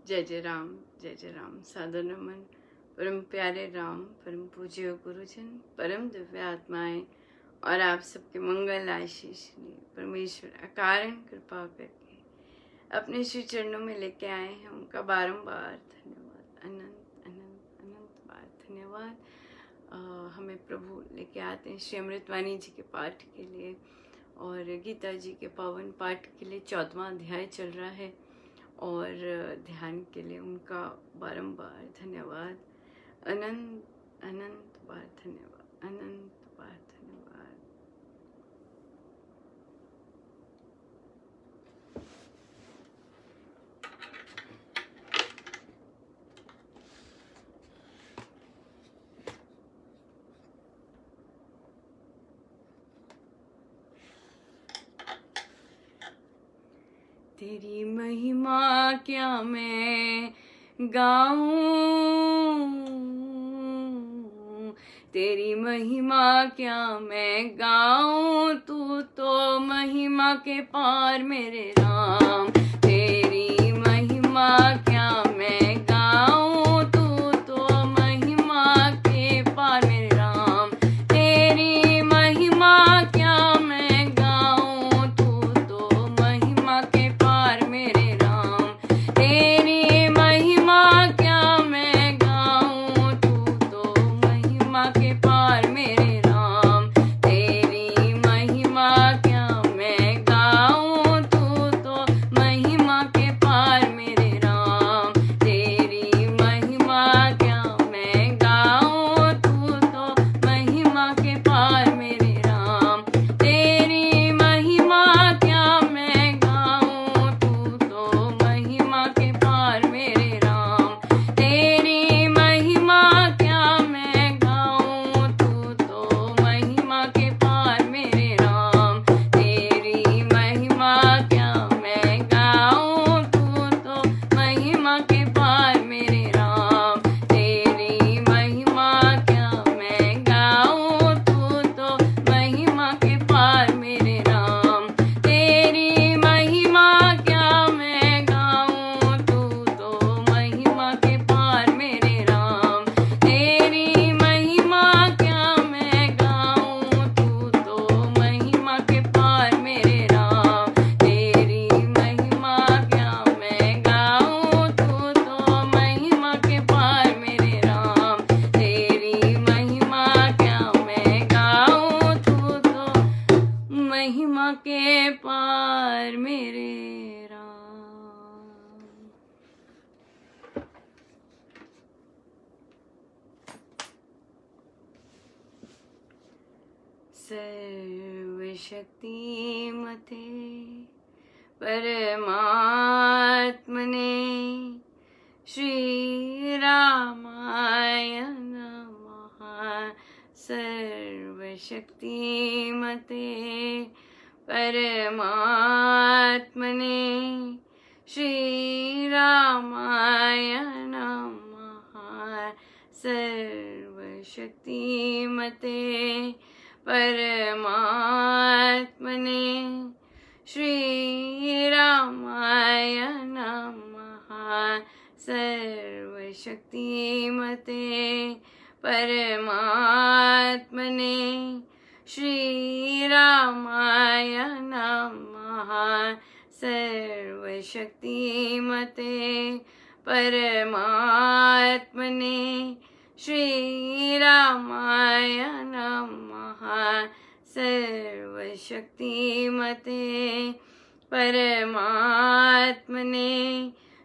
जय जय राम। सादर नमन परम प्यारे राम, परम पूज्य गुरुजन, परम दिव्य आत्माएं और आप सबके मंगल आशीष परमेश्वर अकारण कृपा करके अपने श्री चरणों में लेके आए हैं। उनका बारंबार धन्यवाद, अनंत अनंत अनंत बार धन्यवाद। हमें प्रभु लेके आते हैं श्री अमृतवाणी जी के पाठ के लिए और गीता जी के पावन पाठ के लिए 14वां अध्याय चल रहा है और ध्यान के लिए उनका बारंबार धन्यवाद, अनंत अनंत बार धन्यवाद, अनंत बार धन्यवाद। तेरी महिमा क्या मैं गाऊं, तेरी महिमा क्या मैं गाऊं, तू तो महिमा के पार मेरे राम। तेरी महिमा क्या मैं गाऊं, तू तो महिमा के पार मेरे राम। तेरी महिमा क्या मैं गाऊं, तू तो महिमा के पार मेरे राम। तेरी महिमा क्या मैं गाऊं, तू तो महिमा के पार मेरे राम। तेरी महिमा क्या मैं गाऊं, तू तो महिमा के पार मेरे राम। तेरी महिमा क्या मैं गाऊं, तू तो महिमा के पार मेरे राम। तेरी महिमा क्या मैं गाऊं, तू तो महिमा के पार मेरे राम। तेरी महिमा क्या मैं गाऊं, तू तो महिमा के पार मेरे राम। तेरी महिमा क्या मैं गाऊं, तू तो महिमा के पार मेरे राम। तेरी महिमा क्या मैं गाऊं, तू तो महिमा के पार मेरे राम। तेरी महिमा क्या मैं गाऊं, तू तो महिमा के पार मेरे राम। तेरी महिमा क्या मैं गाऊं, तू तो महिमा के पार मेरे राम। तेरी महिमा क्या मैं गाऊं, तू तो महिमा के पार मेरे राम। तेरी महिमा क्या मैं गाऊं, तू तो महिमा के पार मेरे राम। सर्वशक्तिमते परमात्मने श्रीरामाय नमः। सर्वशक्तिमते परमात्मने श्रीरामाय नमः। सर्वशक्तिमते परमात्मने श्रीरामाय नमः। सर्वशक्तिमते परमात्मने श्रीरामाय नमः। सर्वशक्तिमते परमात्मने श्रीरामाय नमः। सर्वशक्तिमते परमात्मने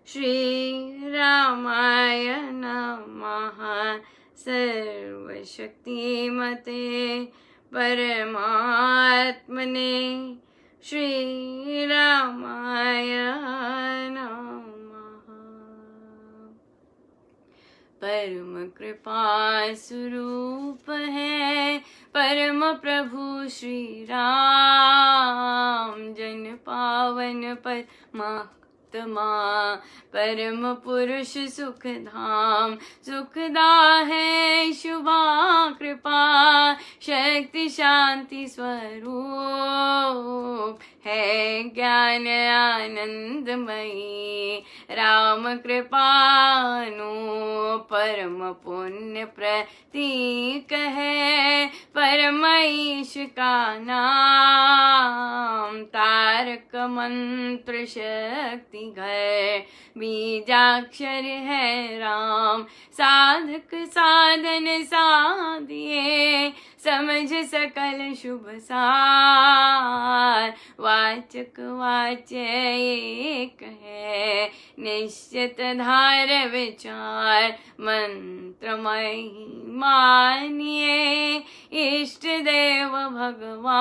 श्रीरामाय नमः। सर्वशक्तिमते परमात्मने श्रीरामाय नमः। परम कृपा स्वरूप है परम प्रभु श्री राम। जन पावन परमात्मा परम पुरुष सुख धाम। सुखदा है शुभा कृपा शक्ति शांति स्वरूप है ज्ञान आनंदमयी। राम कृपानु परम पुण्य प्रतीक है, परम ईश का नाम तारक मंत्र शक्ति घर, बीजाक्षर है राम। साधक साधन साधिए, समझ सकल शुभ सार, वाचक वाच्य एक है, निश्चित धार विचार। मंत्रमय मानिए इष्ट देव भगवान,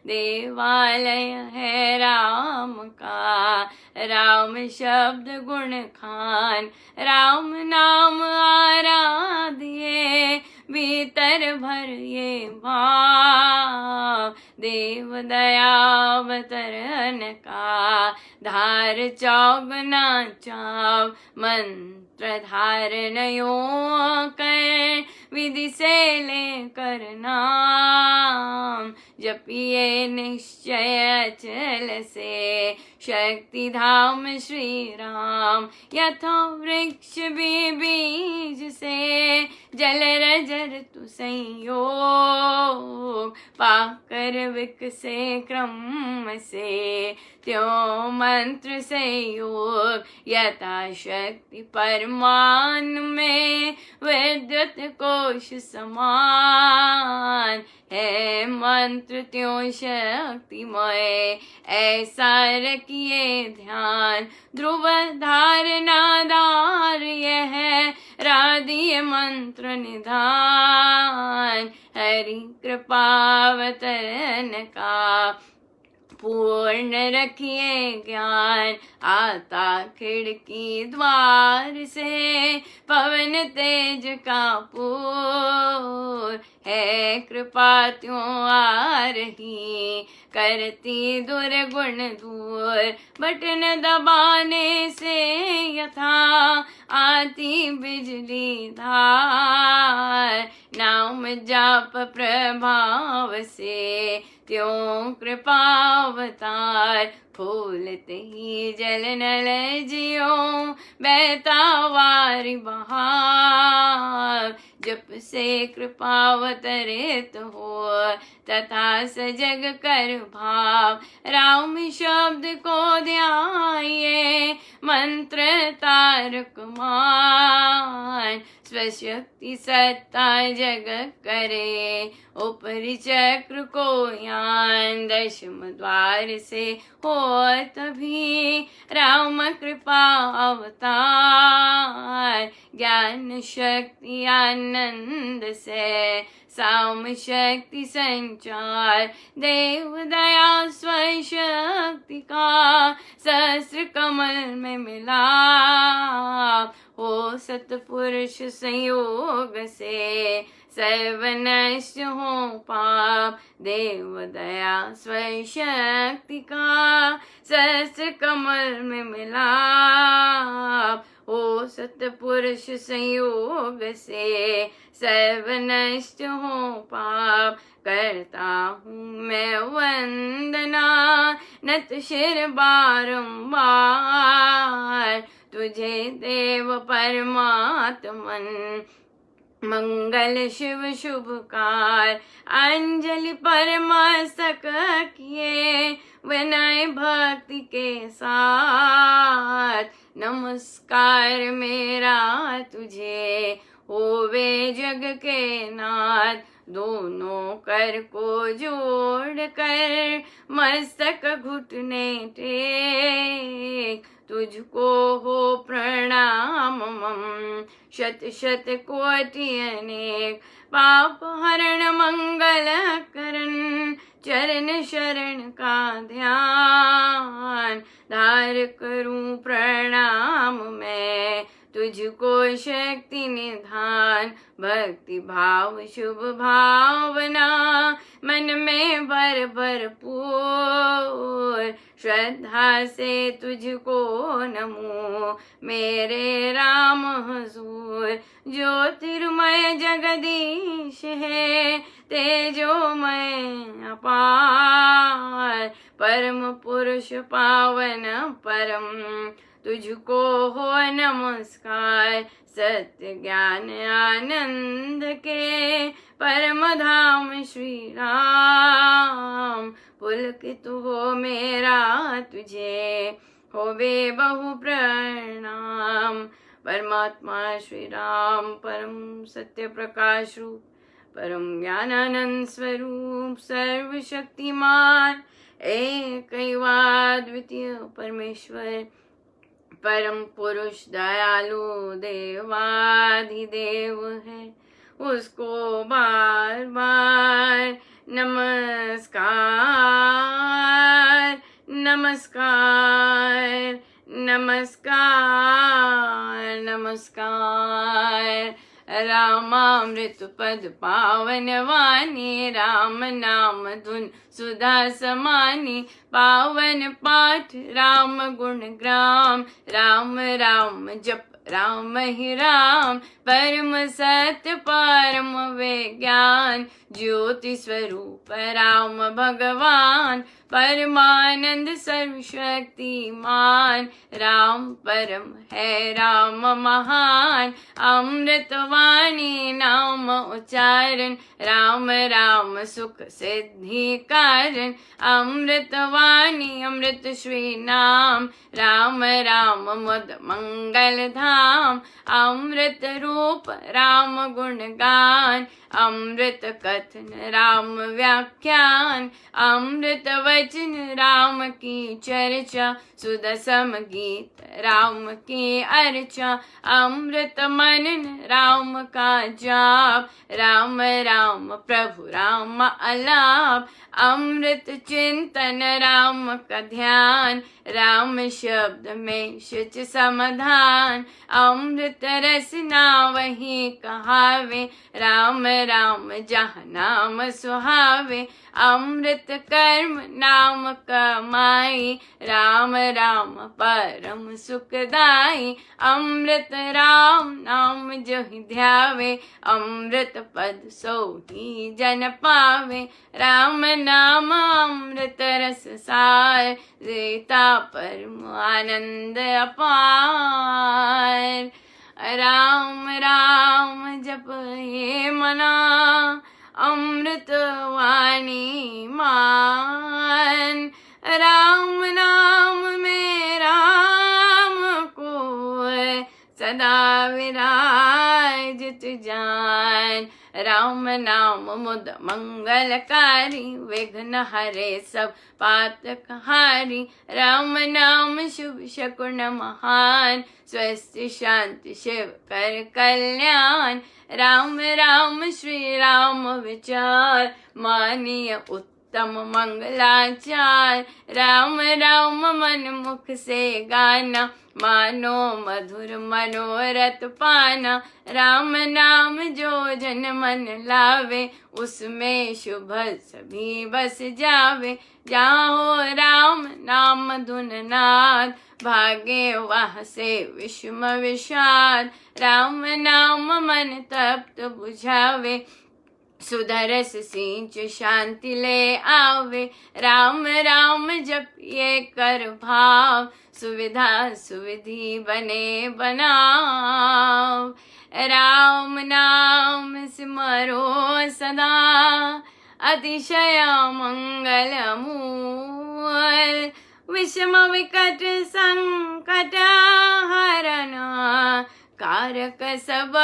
देवालय है राम का, राम शब्द गुण खान। राम नाम आराधिए, भीतर भर ये भाव, देव दयावतरण का धार चौगुना चाव। मंत्र धारण यो कर, विधि से लेकर नाम, जपिए निश्चय अचल से, शक्ति धाम श्री राम। यथा वृक्ष भी बीज से, जल रजर तु संयोग, पाकर विकसे क्रम से, त्यों मंत्र से योग। यथा शक्ति परमान में, विद्युत कोश समान है, मंत्र त्यों शक्तिमय, ऐसा रखिए ध्यान। ध्रुव धारनाधार यह है, राधीय मंत्र निधान। हरि कृपावतरण का पूर्ण रखिए ज्ञान, आता खिड़की द्वार से, पवन तेज का पूर है। कृपा त्यों आ रही, करती दुर्गुण दूर। बटन दबाने से यथा आती बिजली धार, नाम जाप प्रभाव से, त्यों कृपावतार। फूलते ही जल नल जियो, बहता वारि बहाव। जप से कृपावतरित हो, तथा सजग कर भाव। राम शब्द को ध्याये, मंत्र तारक मान। स्वशक्ति सत्ता जग करे, ऊपरी चक्र को यान। दशम द्वार से हो तभी, राम कृपा अवतार। ज्ञान शक्ति आनंद से, साम शक्ति संचार। देव दया स्वशक्ति का, सहस्र कमल में मिला। हो सतपुरुष संयोग से, सर्व नष्ट हो पाप। देव दया स्वशक्ति का, सहस्र कमल में मिलाप। हो सतपुरुष संयोग से, सर्व नष्ट हो पाप। करता हूँ मैं वंदना, नत शिर बारंबार। तुझे देव परमात्मन, मंगल शिव शुभकार। अंजलि परमस्तक किए, विनय भक्ति के साथ। नमस्कार मेरा तुझे, होवे जग के नाथ। दोनों कर को जोड़ कर, मस्तक घुटने टेक। तुझको हो प्रणाम मम, शत शत कोटि अनेक। पाप हरण मंगल करण, चरण शरण का ध्यान। धार करूं प्रणाम मैं, तुझको शक्ति निधान। भक्ति भाव शुभ भावना, मन में भर भरपूर। श्रद्धा से तुझको नमो, मेरे राम हुजूर। ज्योतिर्मय जगदीश है, तेजोमय अपार। परम पुरुष पावन परम, तुझको हो नमस्कार। सत्य ज्ञान आनंद के परम धाम श्री राम। पुलकित हो मेरा तुझे होवे बहु प्रणाम। परमात्मा श्री राम परम सत्य प्रकाश रूप, परम ज्ञानानंद स्वरूप, सर्वशक्तिमान एकैवाद्वितीय परमेश्वर, परम पुरुष दयालु देवाधिदेव है। उसको बार बार नमस्कार नमस्कार नमस्कार नमस्कार। रामामृत पद पावन वाणी, राम नाम धुन सुधा समानी। पावन पाठ राम गुण ग्राम, राम राम जप राम ही राम। परम सत्य परम विज्ञान, ज्योति स्वरूप राम भगवान। परमानंद सर्वशक्तिमान, राम परम है राम महान। अमृतवाणी नाम उच्चारण, राम राम सुख सिद्धि कारण। अमृतवाणी अमृत श्री नाम, राम राम मुद मंगल धाम। अमृत रूप राम गुण गान, अमृत कथन राम व्याख्यान। अमृत वचन राम की चर्चा, सुदसम गीत राम की अर्चा। अमृत मनन राम का जाप, राम राम प्रभु राम अलाप। अमृत चिंतन राम का ध्यान, राम शब्द में शुच समाधान। अमृत रसना वही कहावे, राम राम जहाँ नाम सुहावे। अमृत कर्म नाम कमाई, राम राम परम सुखदाई। अमृत राम नाम जो ही ध्यावे, अमृत पद सो ही जन पावे। राम नाम अमृत रस सार, देता परम आनंद अपार। राम राम जप हे मना, अमृत वाणी मान। राम नाम में राम को सदा विराजित जान। राम नाम मुद मंगलकारी, विघ्न हरे सब पातक हारी। राम नाम शुभ शकुन महान, स्वस्थ शांति शिव कर कल्याण। राम राम श्री राम विचार, मानिय उत्तम मंगलाचार। राम राम मन मुख से गाना, मानो मधुर मनोरथ पाना। राम नाम जो जन मन लावे, उसमें शुभ सभी बस जावे। जहाँ हो राम नाम धुन नाद, भागे वहाँ से विषम विषाद। राम नाम मन तप्त बुझावे, सुधरस सिंच शांति ले आवे। राम राम जप ये कर भाव, सुविधा सुविधि बने बनाव। राम नाम सिमरो सदा, अतिशय मंगल मूल। विषम विकट संकट हरण, कारक सब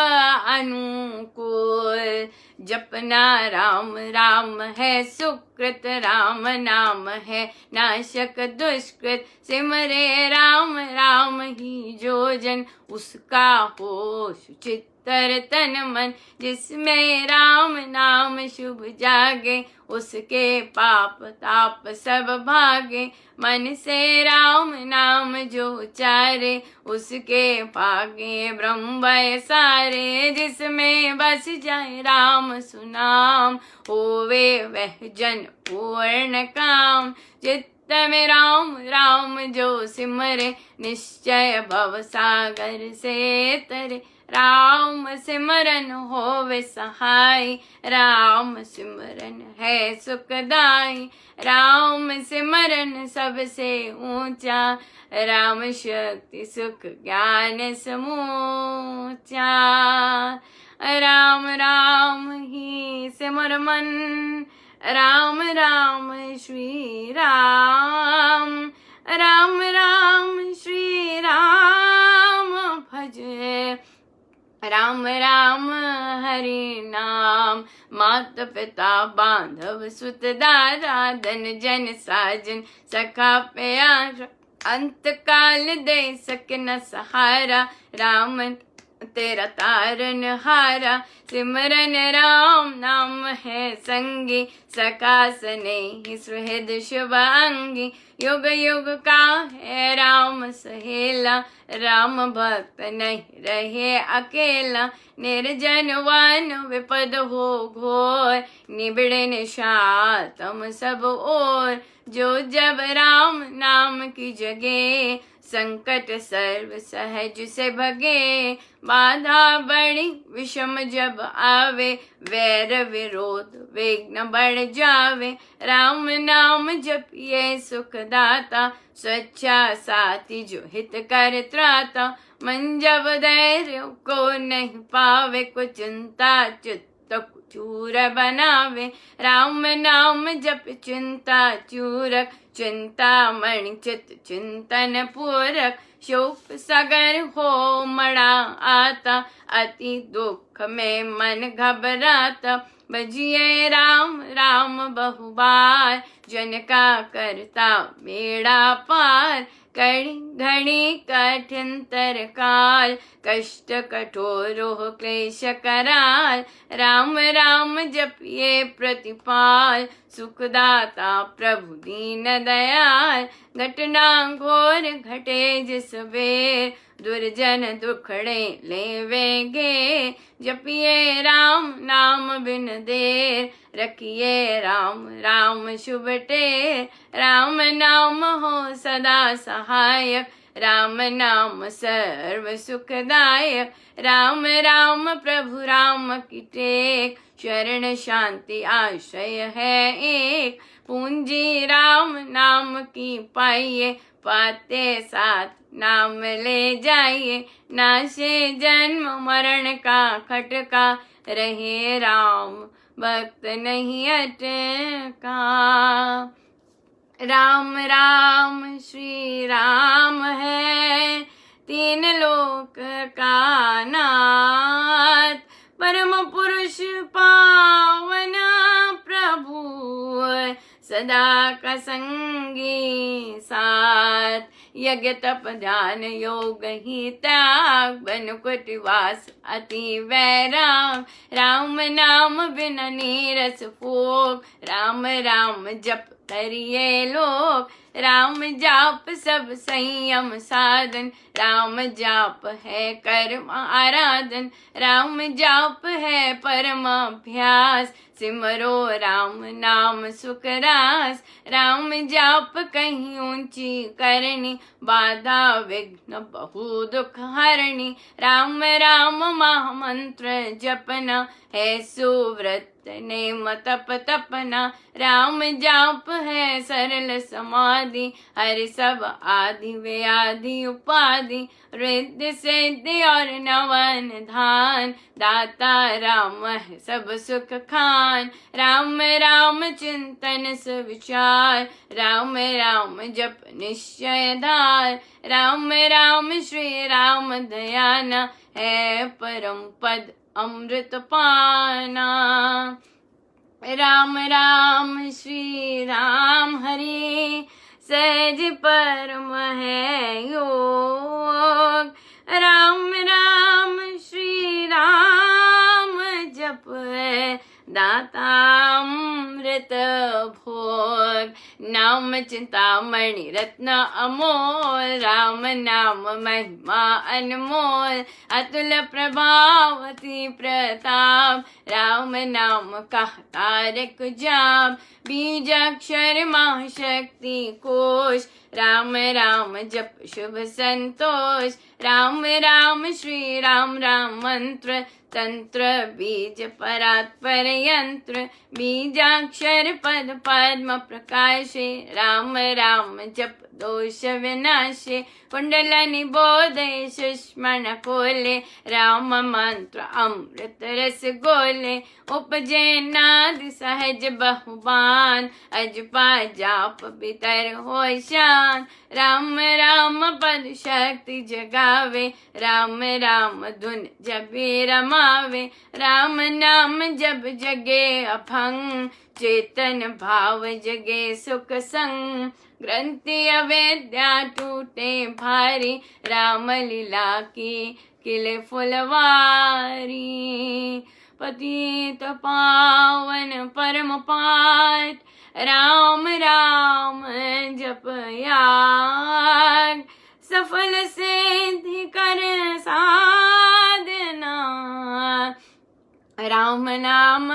अनुकूल। जपना राम राम है सुकृत, राम नाम है नाशक दुष्कृत। सिमरे राम राम ही जो जन, उसका हो सुचित्तर तन मन। जिसमें राम नाम शुभ जागे, उसके पाप ताप सब भागे। मन से राम नाम जो उचारे, उसके पागे ब्रह्म सारे। जिसमें बस जाए राम सुनाम, होवे वह जन पूर्ण काम। चित्त उत्तम राम राम जो सिमरे निश्चय भव सागर से तरे। राम सिमरन होवे सहाय राम सिमरन है सुखदाई। राम सिमरन सबसे ऊंचा राम शक्ति सुख ज्ञान समूचा। राम राम ही सिमर मन राम राम श्री राम। राम राम श्री राम भजे राम राम हरि नाम। माता पिता बांधव सुत दारा धन जन साजन सखा प्यारा। अंत काल दे सके न सहारा राम तेरा तारन हारा। सिमरन राम नाम है संगी सका स्नेही सुहृद शुभ अंगी। युग युग का है राम सहेला राम भक्त नहीं रहे अकेला। निर्जन वन विपद हो घोर निबिड़े निशाल तम सब ओर। जो जब राम नाम की जगे संकट सर्व सहज से भगे। बाधा बड़ी विषम जब आवे वैर विरोध विघ्न बढ़ जावे। राम नाम जपिए सुखदाता सच्चा साथी जो हित कर त्राता। मन जब धैर्य को नहीं पावे को चिंता चित्त चूर बनावे। राम नाम जप चिंता चूरक चिंता मणि चित चिंतन पूरक। शोक सागर हो मड़ा आता अति दुख में मन घबराता। बजिए राम राम बहुबार जन का करता बेड़ा पार। कड़ी घड़ी कठिन तरकाल कष्ट कठोरो क्लेश कराल। राम राम जपिए प्रतिपाल सुखदाता प्रभु दीन दयाल। घटना घोर घटे जिस बेर दुर्जन दुखड़े लेवेगे। जपिए राम नाम बिन देर रखिए राम राम शुभ टेर। राम नाम हो सदा सहायक राम नाम सर्व सुखदायक। राम राम प्रभु राम की टेक शरण शांति आश्रय है एक। पूंजी राम नाम की पाइए पाते साथ नाम ले जाइए। नाशे जन्म मरण का खटका रहे राम भक्त नहीं अटका। राम राम श्री राम है तीन लोक का नाथ। परम पुरुष पावन प्रभु सदा का संगी साथ। यज्ञ तप ध्यान योग ही त्याग बन कुटिवास अति वैराग। राम नाम बिना नीरस भोग राम राम जप करिए लोग। राम जाप सब संयम साधन राम जाप है कर्म आराधन। राम जाप है परम अभ्यास सिमरो राम नाम सुख रास। राम जाप कहीं ऊंची करनी बाधा विघ्न बहु दुख हरणी। राम राम महामंत्र जपना है सुव्रत नेम तप तपना। राम जाप है सरल समाधि हरि सब आदि वे आदि उपाधि। रिद्धि सिद्धि और नवन धान दाता राम है सब सुख खान। राम राम चिंतन सुविचार राम राम जप निश्चय धार। राम राम श्री राम दयाना है परम पद अमृत पाना। राम राम श्री राम हरि सहज परम है योग। राम राम श्री राम जप दाता अमृत भोग। नाम चिंतामणि रत्न अमोल, राम नाम महिमा अनमोल, अतुल प्रभावती प्रताप, राम नाम का तारक जाप, बीज अक्षर महाशक्ति कोश, राम राम जप शुभ संतोष, राम राम श्री राम राम मंत्र, तंत्र बीज परात्पर यंत्र, बीजाक्षर पद पद्म प्रकाशे, राम राम जप दोष विनाशे, कुंडलनि बोधे सुष्मण खोले, राम मंत्र अमृत रस गोले, उपजे नाद सहज बहुबान, अजपा जाप बितर हो शान, राम राम पद शक्ति जगावे, राम राम धुन जबे रमावे, राम नाम जब जगे अभंग, चेतन भाव जगे सुख संग, ग्रंथि अवेद्या टूटे भारी, राम लीला की किले फुलवारी, पतित पावन परम पाठ, राम राम जप याग, सफल सिद्धि कर साधना, राम नाम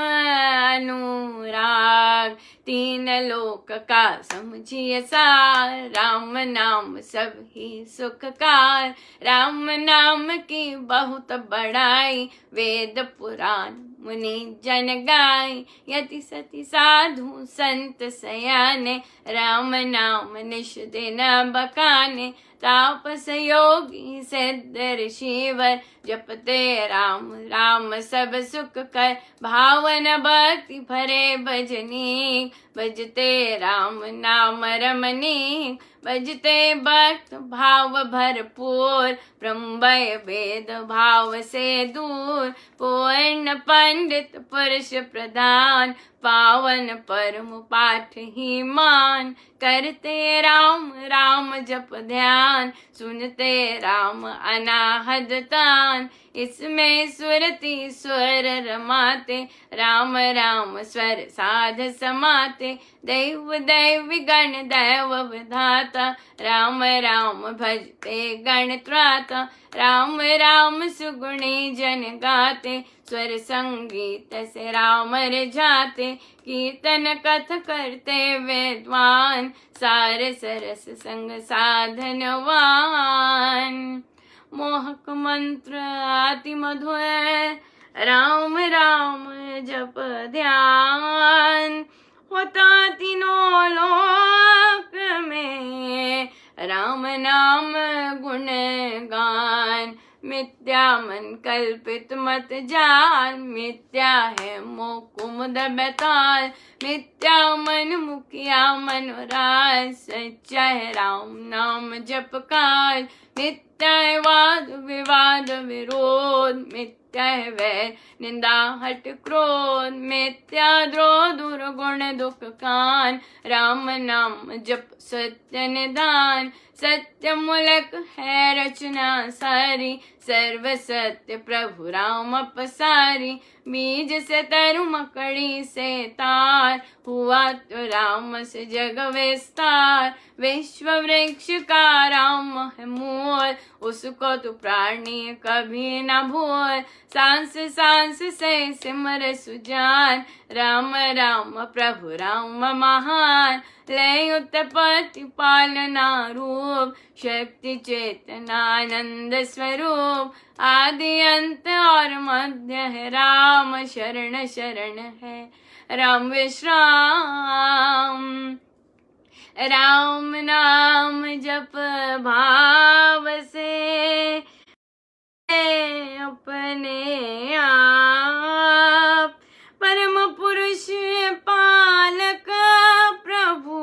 अनुराग, तीन लोक का समझिए सार, राम नाम सब ही सुखकार, राम नाम की बहुत बड़ाई, वेद पुराण मुनि जन गाय, यति सति साधु संत सयाने, राम नाम निश दिन बकाने, तापस योगी सिद्ध ऋषिवर, जपते राम राम सब सुख कर, भावन भक्ति भरे भजनी, भजते राम नाम रमणीक, भजते भक्त भाव भरपूर, ब्रह्मय वेद भाव से दूर, पूर्ण पंडित पुरुष प्रधान, पावन परम पाठ ही मान, करते राम राम जप ध्यान, सुनते राम अनाहद तान, इसमें सुरति स्वर रमाते, राम राम स्वर साध समाते, दैव दैवी गण दैव विधाता, राम राम भजते गण त्राता, राम राम सुगुणी जन गाते, स्वर संगीत से राम रिझाते, कीर्तन कथ करते विद्वान, सार सरस संग साधनवान, मोहक मंत्र अति मधुर, राम राम जप ध्यान, होता तीनों लोक में, राम नाम गुण गान, मिथ्या मन कल्पित मत जान, मिथ्या है मोह कुमुद बेताल, मिथ्या मन मुखिया मनोराज, सच्चा है राम नाम जप काल, मिथ्या है वाद विवाद विरोध, मिथ्या है वैर निंदा हट क्रोध, मिथ्या द्रोह दुर्गुण दुख कान, राम नाम जप सत्य निदान, सत्य मूलक है रचना सारी, सर्व सत्य प्रभु राम पसारी, बीज से तरु मकड़ी से तार, हुआ तो राम से जग विस्तार, विश्व वृक्ष का राम है मूल, उसको तो प्राणी कभी न भूल, सांस सांस से सिमर सुजान, राम राम प्रभु राम महान, लय उत्पत्ति पालना रूप, शक्ति चेतना आनंद स्वरूप, आदि अंत और मध्य है राम, शरण शरण है राम विश्राम, राम नाम जप भाव से अपने आप, परम पुरुष पालक प्रभु,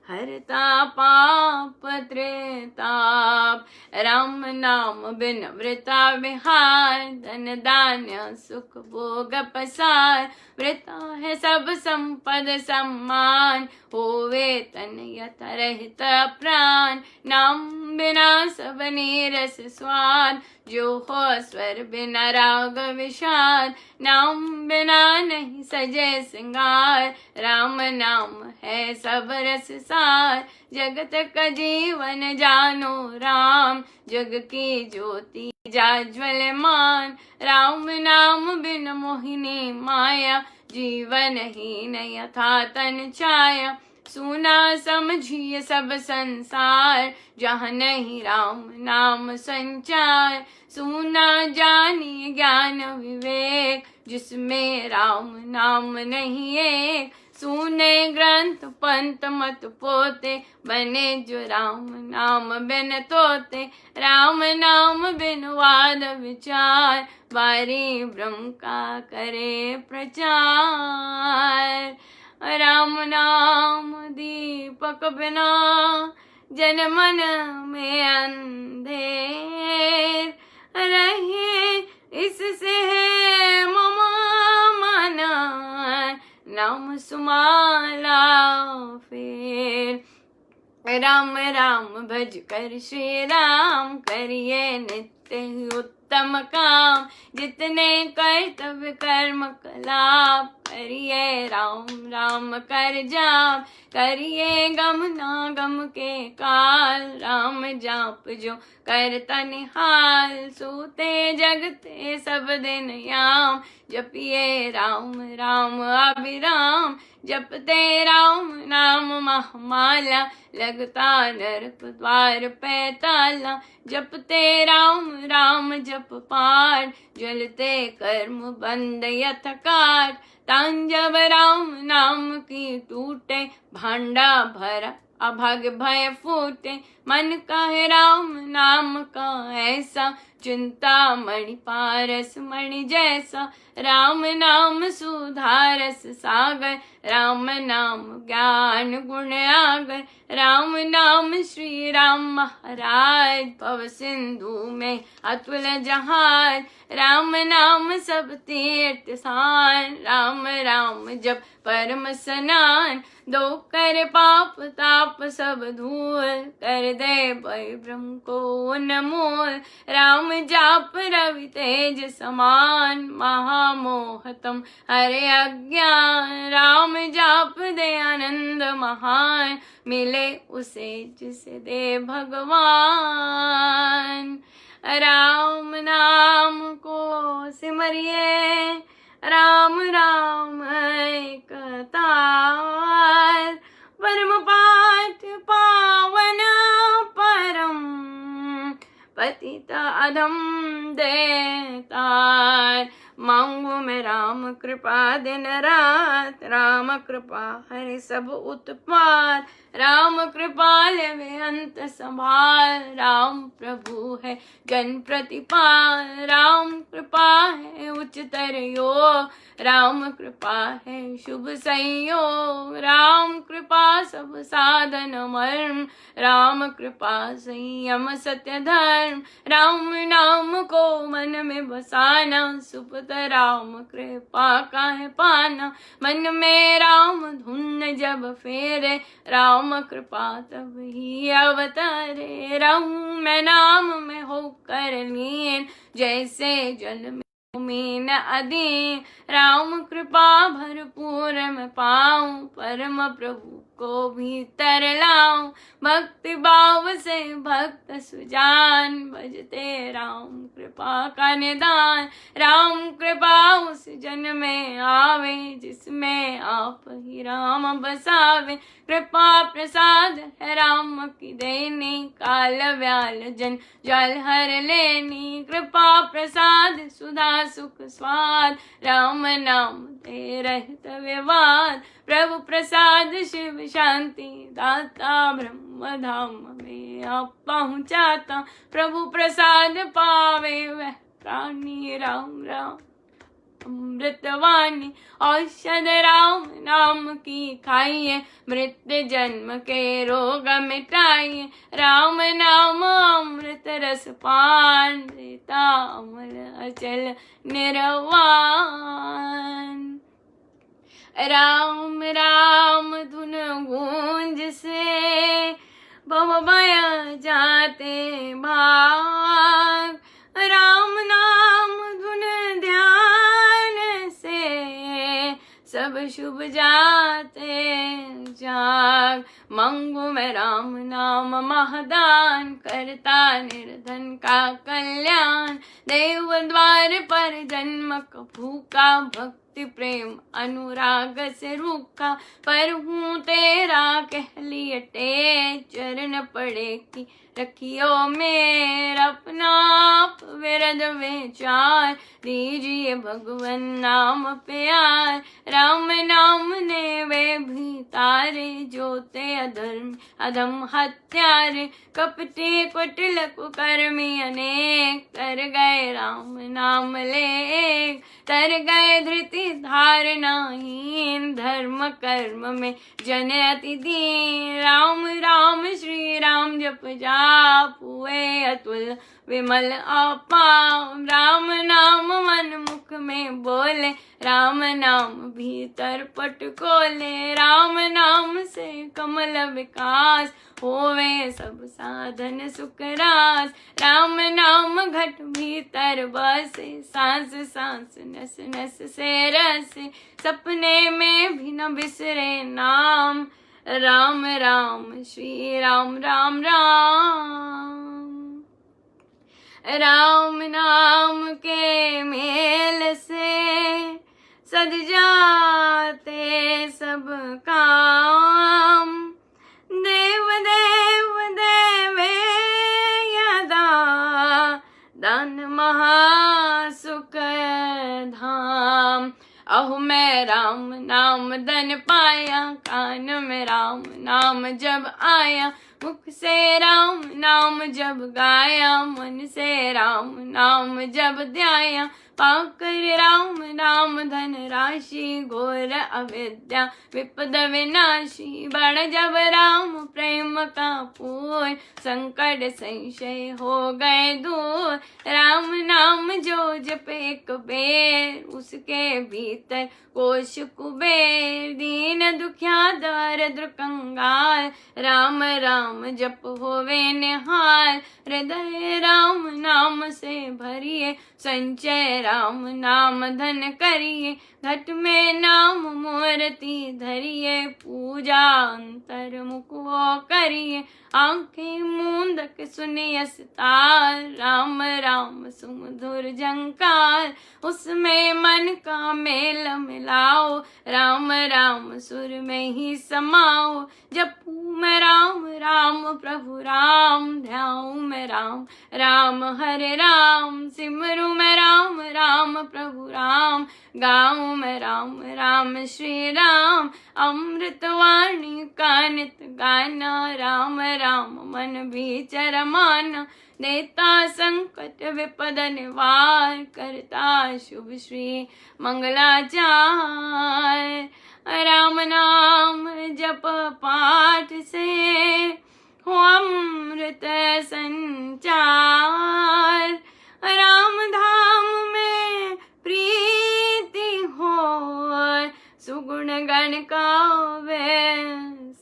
हरता पाप त्रेताप, राम नाम बिन वृता विहार, धन धान्य सुख भोग पसार। वृता है सब संपद सम्मान, होवे तन यथ रहित प्राण। नाम बिना सब नीरस स्वाद, जो हो स्वर बिना राग विषाद। नाम बिना नहीं सजे श्रृंगार, राम नाम है सब रस सार। जगत का जीवन जानो राम, जग की ज्योति जाज्वलमान। राम नाम बिन मोहिनी माया, जीवन हीन यथा तन छाया। सुना समझिए सब संसार, जहाँ नहीं राम नाम संचार। सुना जानिए ज्ञान विवेक, जिसमें राम नाम नहीं एक। सुने ग्रंथ पंथ मत पोते, बने जो राम नाम बिन तोते। राम नाम बिन वाद विचार, बारी ब्रह्म का करे प्रचार। राम नाम दीपक बिना, जन मन में अंधेर रहे। इससे है मम मन, नाम सुमाला फेर। राम राम भज कर श्री राम, करिए नित्य ही उत्तम काम। जितने कर्तव्य कर्म कलाप, करिए राम राम कर जाप। करिए गम ना गम के काल, राम जाप जो करता निहाल। सोते जगते सब दिन याम, जपिए राम राम अभिराम। जपते राम नाम महामाला, लगता नरक द्वार पे ताला। जपते राम राम जप पाठ, जलते कर्म बंद यथ काट। तांजब राम नाम की टूटे, भांडा भरा अभाग भय फूटे। मन कहे राम नाम का ऐसा, चिंता मणि पारस मणि जैसा। राम नाम सुधारस सागर, राम नाम ज्ञान गुण आगर। राम नाम श्री राम महाराज, भव सिंधु में अतुल जहाज। राम नाम सब तीर्थ स्थान, राम राम जप परम स्नान। दो कर पाप ताप सब धूल, कर दे भय ब्रह्म को उन्मूल। राम जाप रवि तेज समान, महामोहतम हरे अज्ञान। राम जाप दे आनंद महान, मिले उसे जिसे दे भगवान। राम नाम को सिमरिए, राम राम एक तार। परम पाठ पावन परम, पतित अधम देतार। मांगू मैं राम कृपा दिन रात, राम कृपा हरे सब उत्पात। राम कृपाल वे अंत संभाल, राम प्रभु है जन प्रतिपाल। राम कृपा है उच्चतर योग, राम कृपा है शुभ संयोग। राम कृपा सब साधन मर्म, राम कृपा संयम सत्य धर्म। राम नाम को मन में बसाना, सुपत राम कृपा का है पाना। मन में राम धुन जब फेरे, राम कृपा तब ही अवतारे। रहूं मैं नाम में होकर लीन, जैसे जल में मीन अधीन। राम कृपा भरपूर मैं पाऊं, परम प्रभु को भीतर लाऊं। भक्ति भाव से भक्त सुजान, भजते राम कृपा का निदान। राम कृपा उस जन में आवे, जिसमें आप ही राम बसावे। कृपा प्रसाद है राम की देनी, काल व्याल जन जल हर लेनी। कृपा प्रसाद सुधा सुख स्वाद, राम नाम ते रहित विवाद। प्रभु प्रसाद शिव शांति दाता, ब्रह्म धाम में आप पहुँचाता। प्रभु प्रसाद पावे वह प्राणी राम राम। अमृतवाणी औषध राम नाम की खाइए, मृत्यु जन्म के रोग मिटाइए। राम नाम अमृत रस पान, देता अमल अचल निर्वाण। राम राम धुन गूंज से भव भय जाते भाग, राम नाम धुन ध्यान से सब शुभ जाते जाग। मंगू में राम नाम महदान, करता निर्धन का कल्याण। देव द्वार पर जन्म का भूखा, भक्ति प्रेम अनुराग से रूखा। पर हूँ तेरा कह लिए टेक, चरण पड़े की रखियो मेरा अपना आप विरद विचार। दीजिए भगवन नाम प्यार, राम नाम ने वे भी तारे, जोते अधर्म अधम हत्यारे। कपटी कुटिल कुकर्मी अनेक, तर गए राम नाम लेक। तर गए धृति धारणाहीन, धर्म कर्म में जन अति दीन। राम राम श्री राम जप जाप, हुए अतुल विमल अपार। राम नाम मन मुख में बोले, राम नाम भीतर पट खोले। राम नाम से कमल विकास, होवे सब साधन सुख रास। राम नाम घट भीतर बसे, सांस सांस नस नस से रसे। सपने में भी न बिसरे नाम, राम राम श्री राम राम राम। राम नाम के मेल से सद जाते सब काम। देव देव देवे यदा, दान महासुख धाम। अहो मैं राम नाम धन पाया, कान में राम नाम जब आया। मुख से राम नाम जब गाया, मन से राम नाम जब ध्याया। पाकर राम नाम धन राशि, घोर अविद्या विपद विनाशी। बढ़ जब राम प्रेम का पूर, संकट संशय हो गए दूर। राम नाम जो जपे एक बेर, उसके भीतर कोश कुबेर। दीन दुखिया दरिद्र कंगाल, राम राम जप होवे निहाल। हृदय राम नाम से भरिए, संचय राम नाम धन करिए। घट में नाम मूर्ति धरिए, पूजा अंतर मुख वो करिए। आंखें मूंद के सुनिए सितार, राम राम सुमधुर झंकार। उसमें मन का मेल मिलाओ, राम राम सुर में ही समाओ। जपू मैं राम राम प्रभु राम, ध्याऊं मैं राम राम हरे राम। सिमरू मैं राम राम प्रभु राम, गाऊं मैं राम राम श्री राम। अमृतवाणी का नित गाना, राम राम मन विचर माना। देता संकट विपद निवार, करता शुभ श्री मंगलाचार। राम नाम जप पाठ से हो अमृत संचार। राम धाम में प्रीति हो, सुगुण गण का विस्तार।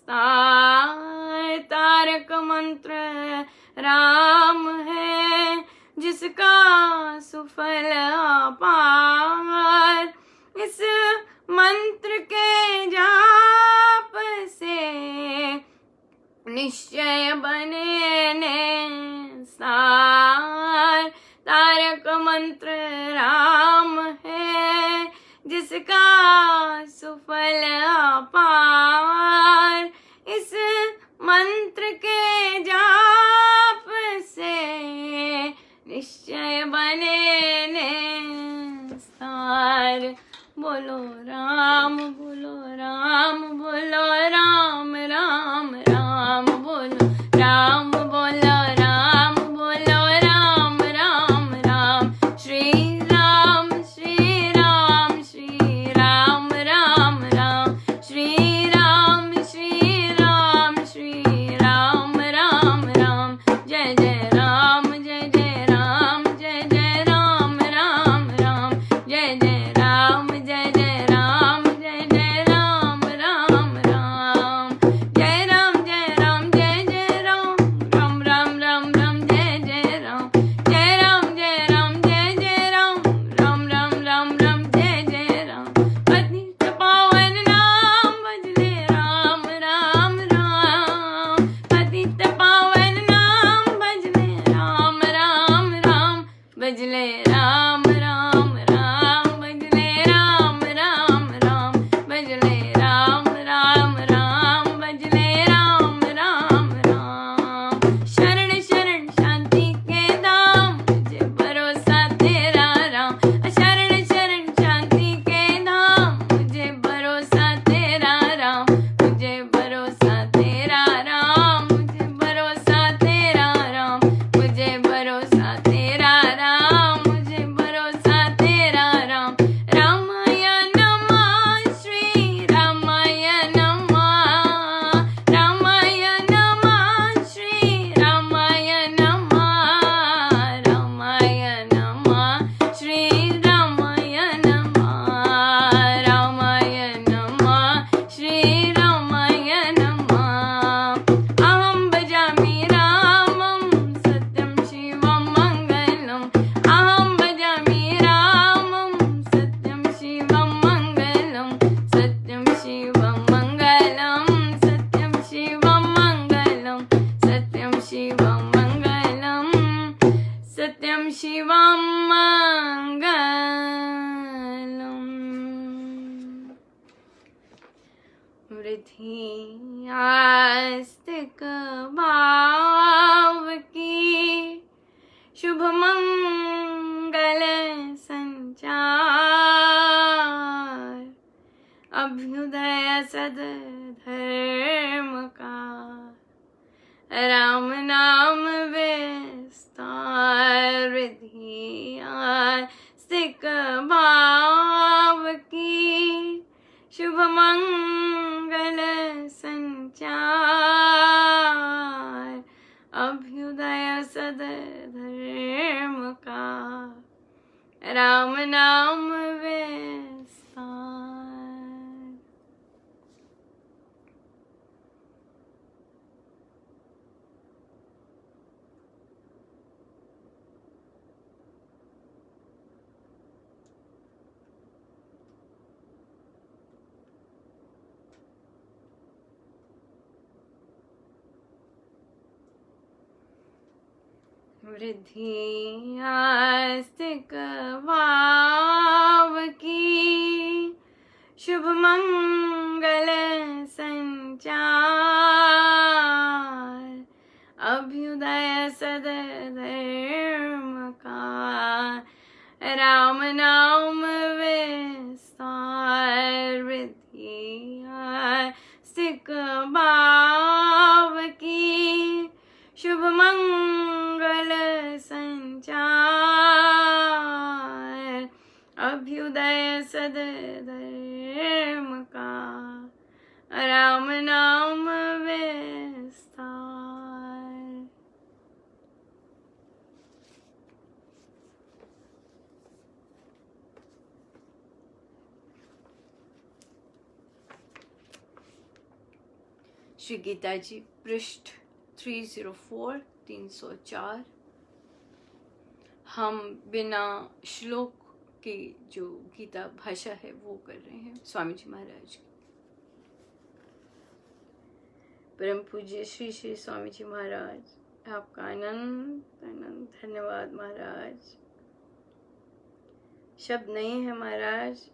तारक मंत्र राम है, जिसका सुफल अपार। इस मंत्र के जाप से निश्चय बने निस्तार। तारक मंत्र राम है, जिसका सुफल अपार। इस मंत्र के जाप से निश्चय बने निस्तार। बोलो राम बोलो राम बोलो राम राम राम बोलो राम बोलो राम बोलो राम राम राम। श्री राम शिवं मङ्गलम् वृद्धि आस्तिक भाव की शुभ मंगल संचार अभ्युदय सद धर्म का राम नाम विस्तार वृद्धि आस्तिक भाव की शुभ मंगल संचार अभ्युदय सद धर्म का राम नाम विस्तार। वृद्धि आस्तिक भाव की शुभ मंगल संचार अभ्युदय सद धर्म का राम नाम विस्तार वृद्धि आस्तिक भाव की शुभ मंगल संचार अभ्युदय सद धर्म का राम नाम विस्तार। श्री गीता जी पृष्ठ 304 304। हम बिना श्लोक की जो गीता भाषा है वो कर रहे हैं स्वामी जी महाराज की। परम पूज्य श्री श्री स्वामी जी महाराज, आपका अनंत अनंत धन्यवाद महाराज। शब्द नहीं है महाराज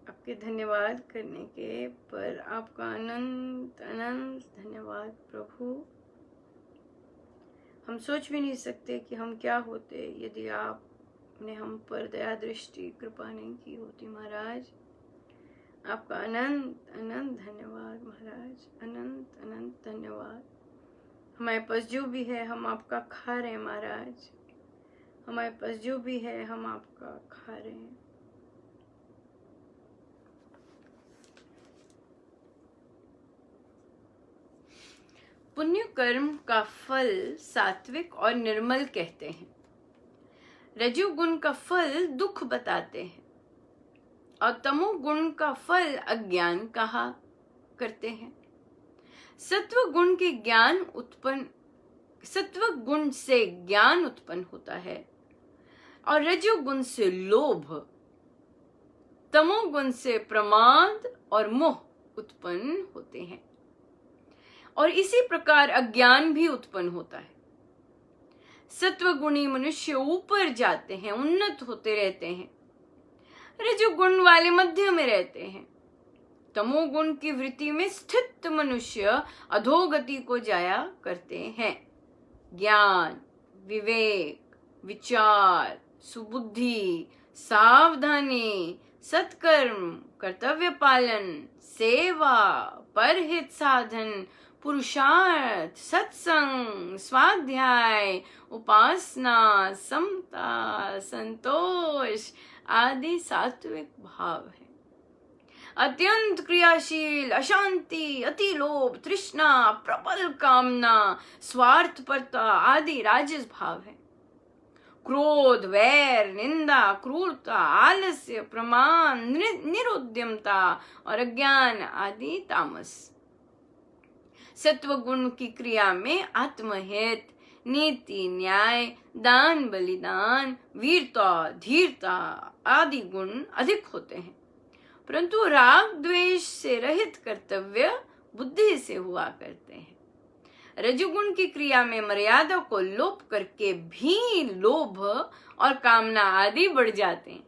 आपके धन्यवाद करने के, पर आपका अनंत अनंत धन्यवाद प्रभु। हम सोच भी नहीं सकते कि हम क्या होते यदि आपने हम पर दया दृष्टि कृपा नहीं की होती महाराज। आपका अनंत अनंत धन्यवाद महाराज, अनंत अनंत धन्यवाद। हमारे पास जो भी है हम आपका खा रहे हैं महाराज, हमारे पास जो भी है हम आपका खा रहे हैं। पुण्य कर्म का फल सात्विक और निर्मल कहते हैं, रजोगुण का फल दुख बताते हैं और तमोगुण का फल अज्ञान कहा करते हैं। सत्व गुण से ज्ञान उत्पन्न होता है और रजोगुण से लोभ, तमोगुण से प्रमाद और मोह उत्पन्न होते हैं और इसी प्रकार अज्ञान भी उत्पन्न होता है। सत्वगुणी मनुष्य ऊपर जाते हैं, उन्नत होते रहते हैं, रजोगुण वाले मध्य में रहते हैं। तमोगुण की वृत्ति में स्थित मनुष्य अधोगति को जाया करते हैं। ज्ञान, विवेक, विचार, सुबुद्धि, सावधानी, सत्कर्म, कर्तव्य पालन, सेवा, परहित साधन, पुरुषार्थ, सत्संग, स्वाध्याय, उपासना, समता, संतोष आदि सात्विक भाव है। अत्यंत क्रियाशील, अशांति, अति लोभ, तृष्णा, प्रबल कामना, स्वार्थपरता आदि राजस भाव है। क्रोध, वैर, निंदा, क्रूरता, आलस्य, प्रमाण, निरुद्यमता और अज्ञान आदि तामस। सत्वगुण की क्रिया में आत्महित, नीति, न्याय, दान, बलिदान, वीरता, धीरता आदि गुण अधिक होते हैं, परंतु राग द्वेष से रहित कर्तव्य बुद्धि से हुआ करते हैं। रजोगुण की क्रिया में मर्यादा को लोप करके भी लोभ और कामना आदि बढ़ जाते हैं।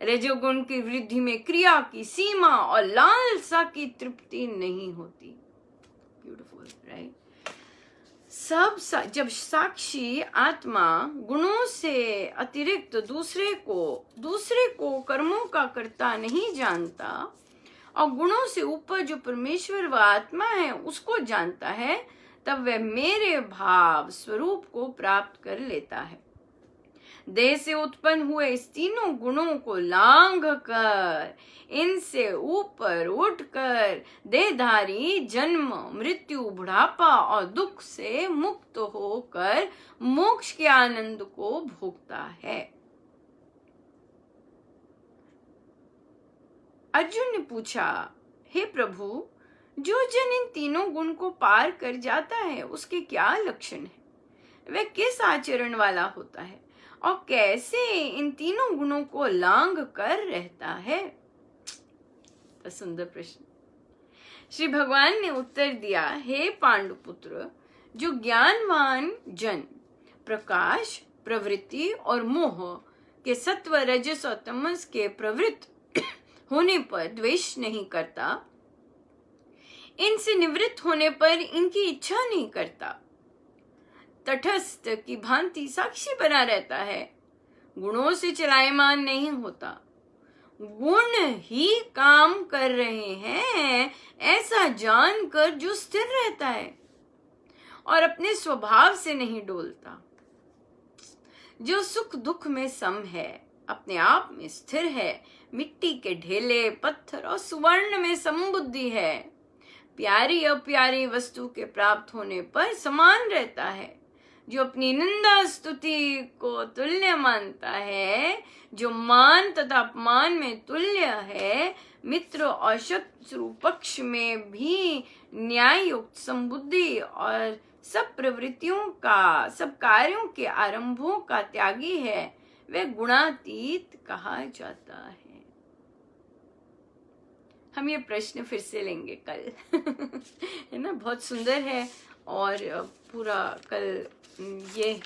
रजोगुण की वृद्धि में क्रिया की सीमा और लालसा की तृप्ति नहीं होती। Beautiful, right? जब साक्षी आत्मा गुणों से अतिरिक्त दूसरे को कर्मों का कर्ता नहीं जानता और गुणों से ऊपर जो परमेश्वर व आत्मा है उसको जानता है, तब वह मेरे भाव स्वरूप को प्राप्त कर लेता है। देह से उत्पन्न हुए इस तीनों गुणों को लांघ कर, इनसे ऊपर उठकर देहधारी जन्म, मृत्यु, बुढ़ापा और दुख से मुक्त होकर मोक्ष के आनंद को भोगता है। अर्जुन ने पूछा, हे प्रभु, जो जन इन तीनों गुण को पार कर जाता है उसके क्या लक्षण है? वह किस आचरण वाला होता है और कैसे इन तीनों गुणों को लांघ कर रहता है? तो सुंदर प्रश्न। श्री भगवान ने उत्तर दिया, हे पांडुपुत्र, जो ज्ञानवान जन प्रकाश, प्रवृत्ति और मोह के सत्व, रजस और तमस के प्रवृत्त होने पर द्वेष नहीं करता, इनसे निवृत्त होने पर इनकी इच्छा नहीं करता, तटस्थ की भांति साक्षी बना रहता है, गुणों से चलायमान नहीं होता, गुण ही काम कर रहे हैं ऐसा जानकर जो स्थिर रहता है और अपने स्वभाव से नहीं डोलता, जो सुख दुख में सम है, अपने आप में स्थिर है, मिट्टी के ढेले, पत्थर और सुवर्ण में समबुद्धि है, प्यारी अप्यारी वस्तु के प्राप्त होने पर समान रहता है, जो अपनी निंदा स्तुति को तुल्य मानता है, जो मान तथा अपमान में तुल्य है, मित्र और शत्रु पक्ष में भी न्याय युक्त समबुद्धि और सब प्रवृत्तियों का, सब कार्यों के आरंभों का त्यागी है, वह गुणातीत कहा जाता है। हम ये प्रश्न फिर से लेंगे कल है ना, बहुत सुंदर है और पूरा कल ये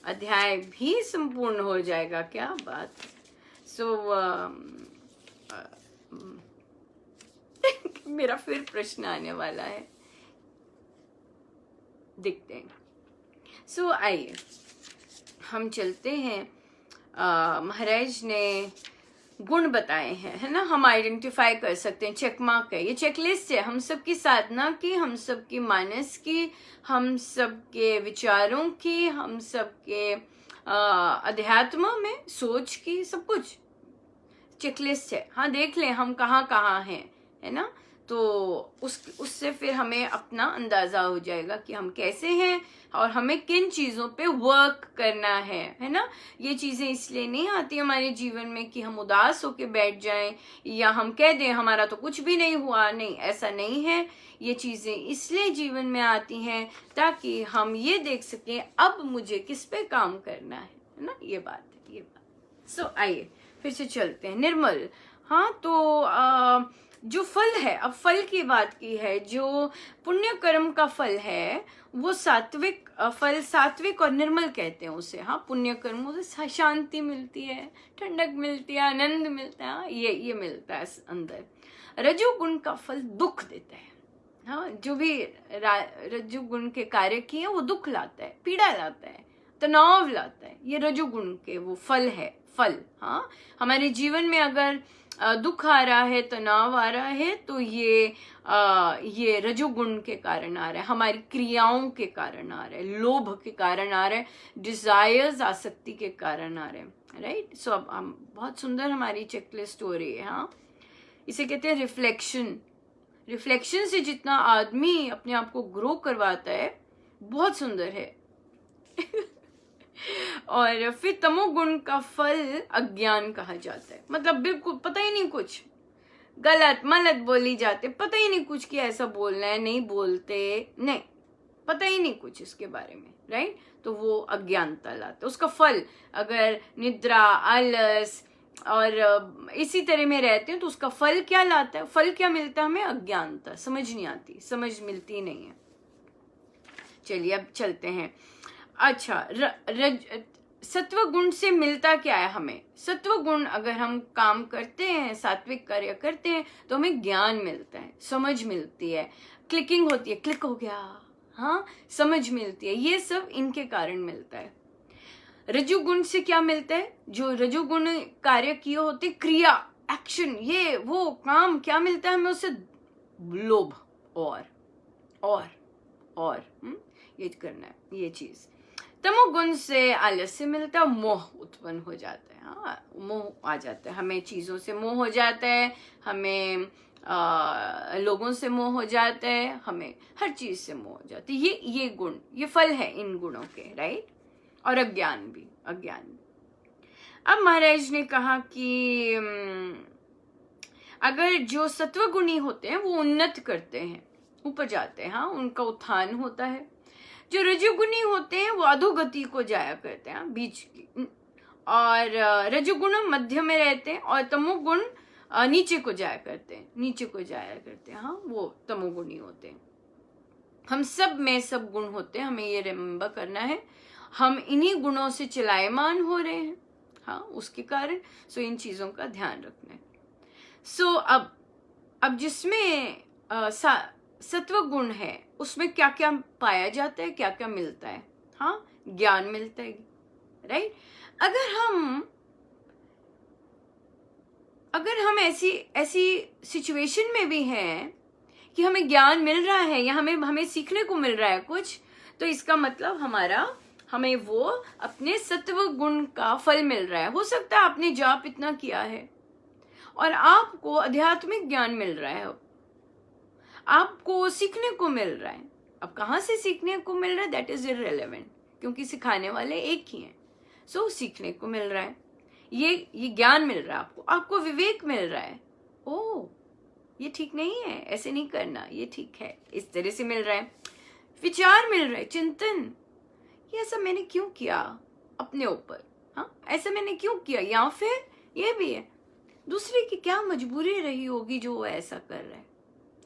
अध्याय भी संपूर्ण हो जाएगा। क्या बात है। मेरा फिर प्रश्न आने वाला है, देखते हैं। आइए हम चलते हैं। महाराज ने गुण बताए हैं, है ना, हम आइडेंटिफाई कर सकते हैं, चेक मार्क है, ये चेकलिस्ट है हम सबकी साधना की, हम सबकी मानस की, हम सबके विचारों की, हम सबके अध्यात्म में सोच की, सब कुछ चेकलिस्ट है। हाँ, देख लें हम कहाँ कहाँ हैं, है ना, तो उससे फिर हमें अपना अंदाजा हो जाएगा कि हम कैसे हैं और हमें किन चीज़ों पे वर्क करना है ना। ये चीज़ें इसलिए नहीं आती हमारे जीवन में कि हम उदास होके बैठ जाएं या हम कह दें हमारा तो कुछ भी नहीं हुआ, नहीं, ऐसा नहीं है। ये चीज़ें इसलिए जीवन में आती हैं ताकि हम ये देख सकें अब मुझे किस पे काम करना है ना, ये बात है, ये बात। आइए फिर से चलते हैं। निर्मल, हाँ, तो जो फल है, अब फल की बात की है, जो पुण्य कर्म का फल है वो सात्विक फल, सात्विक और निर्मल कहते हैं उसे। हाँ, पुण्य कर्म से शांति मिलती है, ठंडक मिलती है, आनंद मिलता है, ये मिलता है अंदर। रजोगुण का फल दुख देता है। हाँ, जो भी रजोगुण के कार्य किए वो दुख लाता है, पीड़ा लाता है, तनाव लाता है, ये रजोगुण के वो फल है। हाँ, हमारे जीवन में अगर दुख आ रहा है, तनाव आ रहा है, तो ये रजोगुण के कारण आ रहा है, हमारी क्रियाओं के कारण आ रहा है, लोभ के कारण आ रहा है, डिजायर्स, आसक्ति के कारण आ रहे हैं, राइट। सो अब हम बहुत सुंदर हमारी चेकलिस्ट हो रही है। हाँ, इसे कहते हैं रिफ्लेक्शन। रिफ्लेक्शन से जितना आदमी अपने आप को ग्रो करवाता है बहुत सुंदर है। और फिर तमोगुण का फल अज्ञान कहा जाता है, मतलब बिल्कुल पता ही नहीं, कुछ गलत मलत बोली जाते, पता ही नहीं कुछ कि ऐसा बोलना है, नहीं बोलते, नहीं पता ही नहीं कुछ इसके बारे में, राइट। तो वो अज्ञानता लाता है। उसका फल अगर निद्रा, आलस और इसी तरह में रहते हैं तो उसका फल क्या लाता है, फल क्या मिलता है हमें, अज्ञानता, समझ नहीं आती, समझ मिलती नहीं है। चलिए अब चलते हैं। अच्छा, सत्व गुण से मिलता क्या है हमें? सत्व गुण अगर हम काम करते हैं, सात्विक कार्य करते हैं, तो हमें ज्ञान मिलता है, समझ मिलती है, क्लिकिंग होती है, क्लिक हो गया, हाँ, समझ मिलती है, ये सब इनके कारण मिलता है। रजोगुण से क्या मिलता है? जो रजोगुण कार्य किए होते, क्रिया, एक्शन, ये वो काम, क्या मिलता है हमें उससे? लोभ और ये करना है, ये चीज। तमोगुण से आलस्य मिलता है, मोह उत्पन्न हो जाता है, हाँ, मोह आ जाता है, हमें चीजों से मोह हो जाता है, हमें लोगों से मोह हो जाता है, हमें हर चीज से मोह हो जाती है। ये गुण, ये फल है इन गुणों के, राइट। और अज्ञान भी, अज्ञान। अब महाराज ने कहा कि अगर जो सत्वगुणी होते हैं वो उन्नत करते हैं, ऊपर जाते हैं, हाँ, उनका उत्थान होता है। जो रजोगुणी होते हैं वो अधोगति को जाया करते हैं, बीच की, और रजोगुण मध्य में रहते हैं, और तमोगुण नीचे को जाया करते हैं, हाँ, वो तमोगुणी होते हैं। हम सब में सब गुण होते हैं, हमें ये रिमेम्बर करना है, हम इन्हीं गुणों से चलायमान हो रहे हैं, हाँ, उसके कारण इन चीजों का ध्यान रखना है। अब जिसमें सत्व गुण है उसमें क्या क्या पाया जाता है, क्या क्या मिलता है? हाँ, ज्ञान मिलता है, राइट। अगर हम ऐसी सिचुएशन में भी हैं कि हमें ज्ञान मिल रहा है या हमें सीखने को मिल रहा है कुछ, तो इसका मतलब हमें वो अपने सत्व गुण का फल मिल रहा है। हो सकता है आपने जाप इतना किया है और आपको आध्यात्मिक ज्ञान मिल रहा है, आपको सीखने को मिल रहा है। अब कहाँ से सीखने को मिल रहा है, दैट इज इररिलेवेंट, क्योंकि सिखाने वाले एक ही हैं। सीखने को मिल रहा है, ये ज्ञान मिल रहा है, आपको विवेक मिल रहा है। ओ, ये ठीक नहीं है, ऐसे नहीं करना, ये ठीक है, इस तरह से मिल रहा है। विचार मिल रहा है, चिंतन, ये ऐसा मैंने क्यों किया अपने ऊपर, हाँ, ऐसा मैंने क्यों किया, या फिर ये भी है दूसरे की क्या मजबूरी रही होगी जो वो ऐसा कर रहा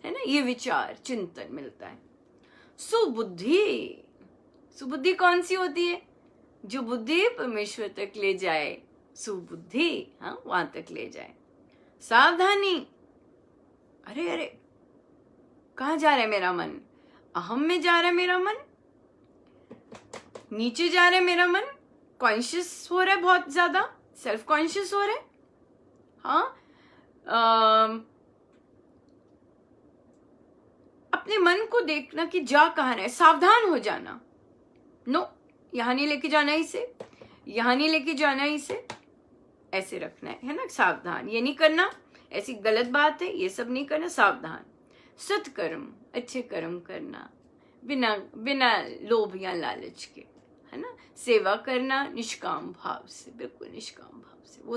है ना, ये विचार, चिंतन मिलता है। सुबुद्धि कौन सी होती है? जो बुद्धि परमेश्वर तक ले जाए, सुबुद्धि, हाँ, वहां तक ले जाए। सावधानी, अरे कहाँ जा रहा है मेरा मन? अहम में जा रहा है मेरा मन, नीचे जा रहा है मेरा मन, कॉन्शियस हो रहा है, बहुत ज्यादा सेल्फ कॉन्शियस हो रहा है, हाँ, अपने मन को देखना कि जा कहाँ रहा है, सावधान हो जाना। नो, यहां नहीं लेके जाना इसे, यहां नहीं लेके जाना इसे, ऐसे रखना है ना, सावधान, ये नहीं करना, ऐसी गलत बात है, ये सब नहीं करना, सावधान। सत्कर्म, अच्छे कर्म करना, बिना लोभ या लालच के, है ना, सेवा करना निष्काम भाव से, बिल्कुल निष्काम भाव से, वो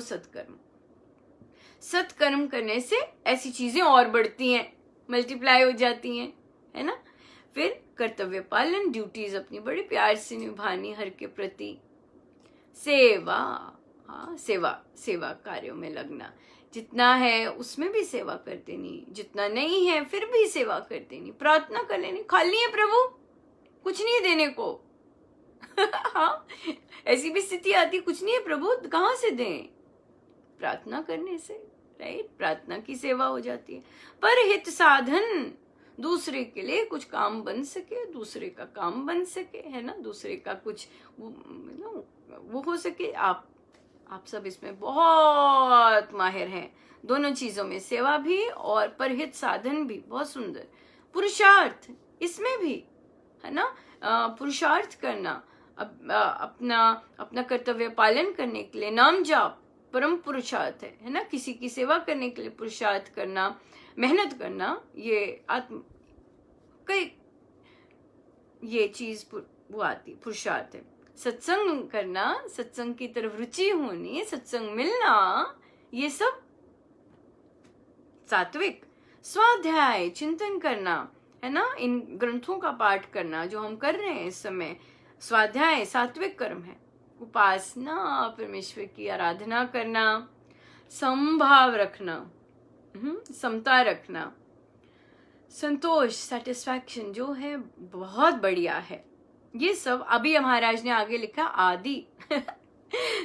सत्कर्म करने से ऐसी चीजें और बढ़ती हैं, मल्टीप्लाई हो जाती हैं, है ना। फिर कर्तव्य पालन, ड्यूटीज अपनी बड़े प्यार से निभानी हर के प्रति। सेवा, हाँ, सेवा कार्यों में लगना, जितना है उसमें भी सेवा कर देनी, जितना नहीं है फिर भी सेवा कर देनी, प्रार्थना कर लेनी, खाली है प्रभु, कुछ नहीं देने को हाँ, ऐसी भी स्थिति आती, कुछ नहीं है प्रभु, कहाँ से दें? प्रार्थना करने से, राइट, प्रार्थना की सेवा हो जाती है। पर हित साधन, दूसरे के लिए कुछ काम बन सके, दूसरे का काम बन सके, है ना, दूसरे का कुछ वो हो सके। आप सब इसमें बहुत माहिर हैं, दोनों चीजों में, सेवा भी और परहित साधन भी, बहुत सुंदर। पुरुषार्थ, इसमें भी, है ना, पुरुषार्थ करना, अपना कर्तव्य पालन करने के लिए नाम जाप परम पुरुषार्थ है ना, किसी की सेवा करने के लिए पुरुषार्थ करना, मेहनत करना, ये चीज वो आती, पुरुषार्थ है। सत्संग करना, सत्संग की तरफ रुचि होनी, सत्संग मिलना, ये सब सात्विक। स्वाध्याय, चिंतन करना, है ना, इन ग्रंथों का पाठ करना जो हम कर रहे हैं इस समय, स्वाध्याय सात्विक कर्म है। उपासना, परमेश्वर की आराधना करना, समभाव रखना, समता रखना, संतोष, सेटिस्फैक्शन जो है बहुत बढ़िया है, ये सब अभी महाराज ने आगे लिखा आदि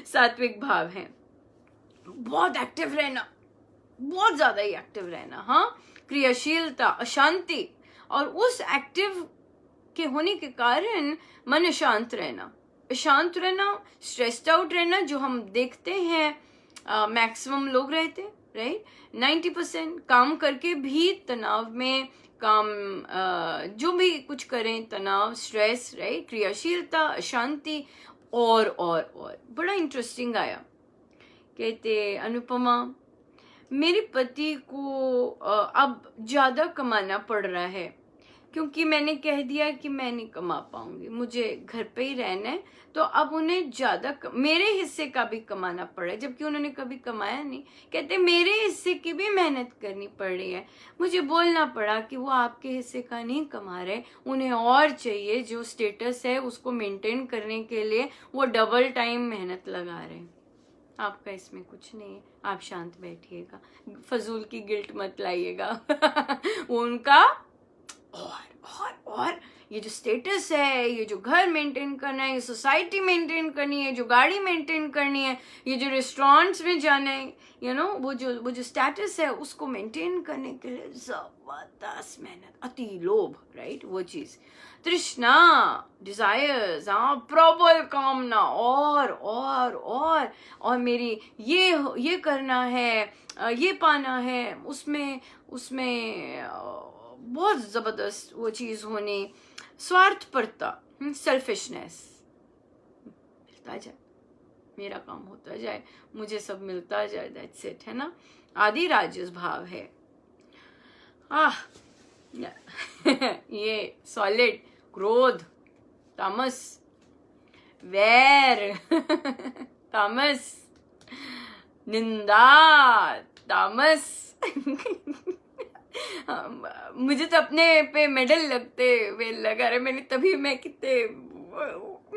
सात्विक भाव है। बहुत एक्टिव रहना, बहुत ज्यादा ही एक्टिव रहना, हाँ, क्रियाशीलता, अशांति, और उस एक्टिव के होने के कारण मन शांत रहना, शांत रहना, स्ट्रेस्ड आउट रहना, जो हम देखते हैं मैक्सिमम लोग रहते, राइट, 90% काम करके भी तनाव में, काम जो भी कुछ करें, तनाव, स्ट्रेस, राइट, क्रियाशीलता, अशांति, और बड़ा इंटरेस्टिंग आया। कहते अनुपमा, मेरे पति को अब ज्यादा कमाना पड़ रहा है, क्योंकि मैंने कह दिया कि मैं नहीं कमा पाऊंगी, मुझे घर पे ही रहना है, तो अब उन्हें ज्यादा मेरे हिस्से का भी कमाना पड़ा, जबकि उन्होंने कभी कमाया नहीं। कहते मेरे हिस्से की भी मेहनत करनी पड़ रही है, मुझे बोलना पड़ा कि वो आपके हिस्से का नहीं कमा रहे, उन्हें और चाहिए, जो स्टेटस है उसको मेंटेन करने के लिए वो डबल टाइम मेहनत लगा रहे हैं। आपका इसमें कुछ नहीं है, आप शांत बैठिएगा, फजूल की गिल्ट मत लाइएगा। उनका और ये जो स्टेटस है, ये जो घर मेंटेन करना है, ये सोसाइटी मेंटेन करनी है, जो गाड़ी मेंटेन करनी है, ये जो रेस्टोरेंट्स में जाना है, वो जो स्टेटस है उसको मेंटेन करने के लिए जबरदस्त मेहनत, अति लोभ, राइट, वो चीज, तृष्णा, डिजायर्स, हाँ, प्रबल कामना, और मेरी ये करना है, ये पाना है, उसमें बहुत जबरदस्त वो चीज होनी, स्वार्थपरता, सेल्फिशनेस, मिलता जाए, मेरा काम होता जाए, मुझे सब मिलता जाए, दैट्स इट, है ना, आदि राजस भाव है। ये सॉलिड क्रोध, तामस, वैर, तामस, निंदा, तामस। मुझे तो अपने पे मेडल लगते हुए लगा रहे, मैंने तभी मैं कितने,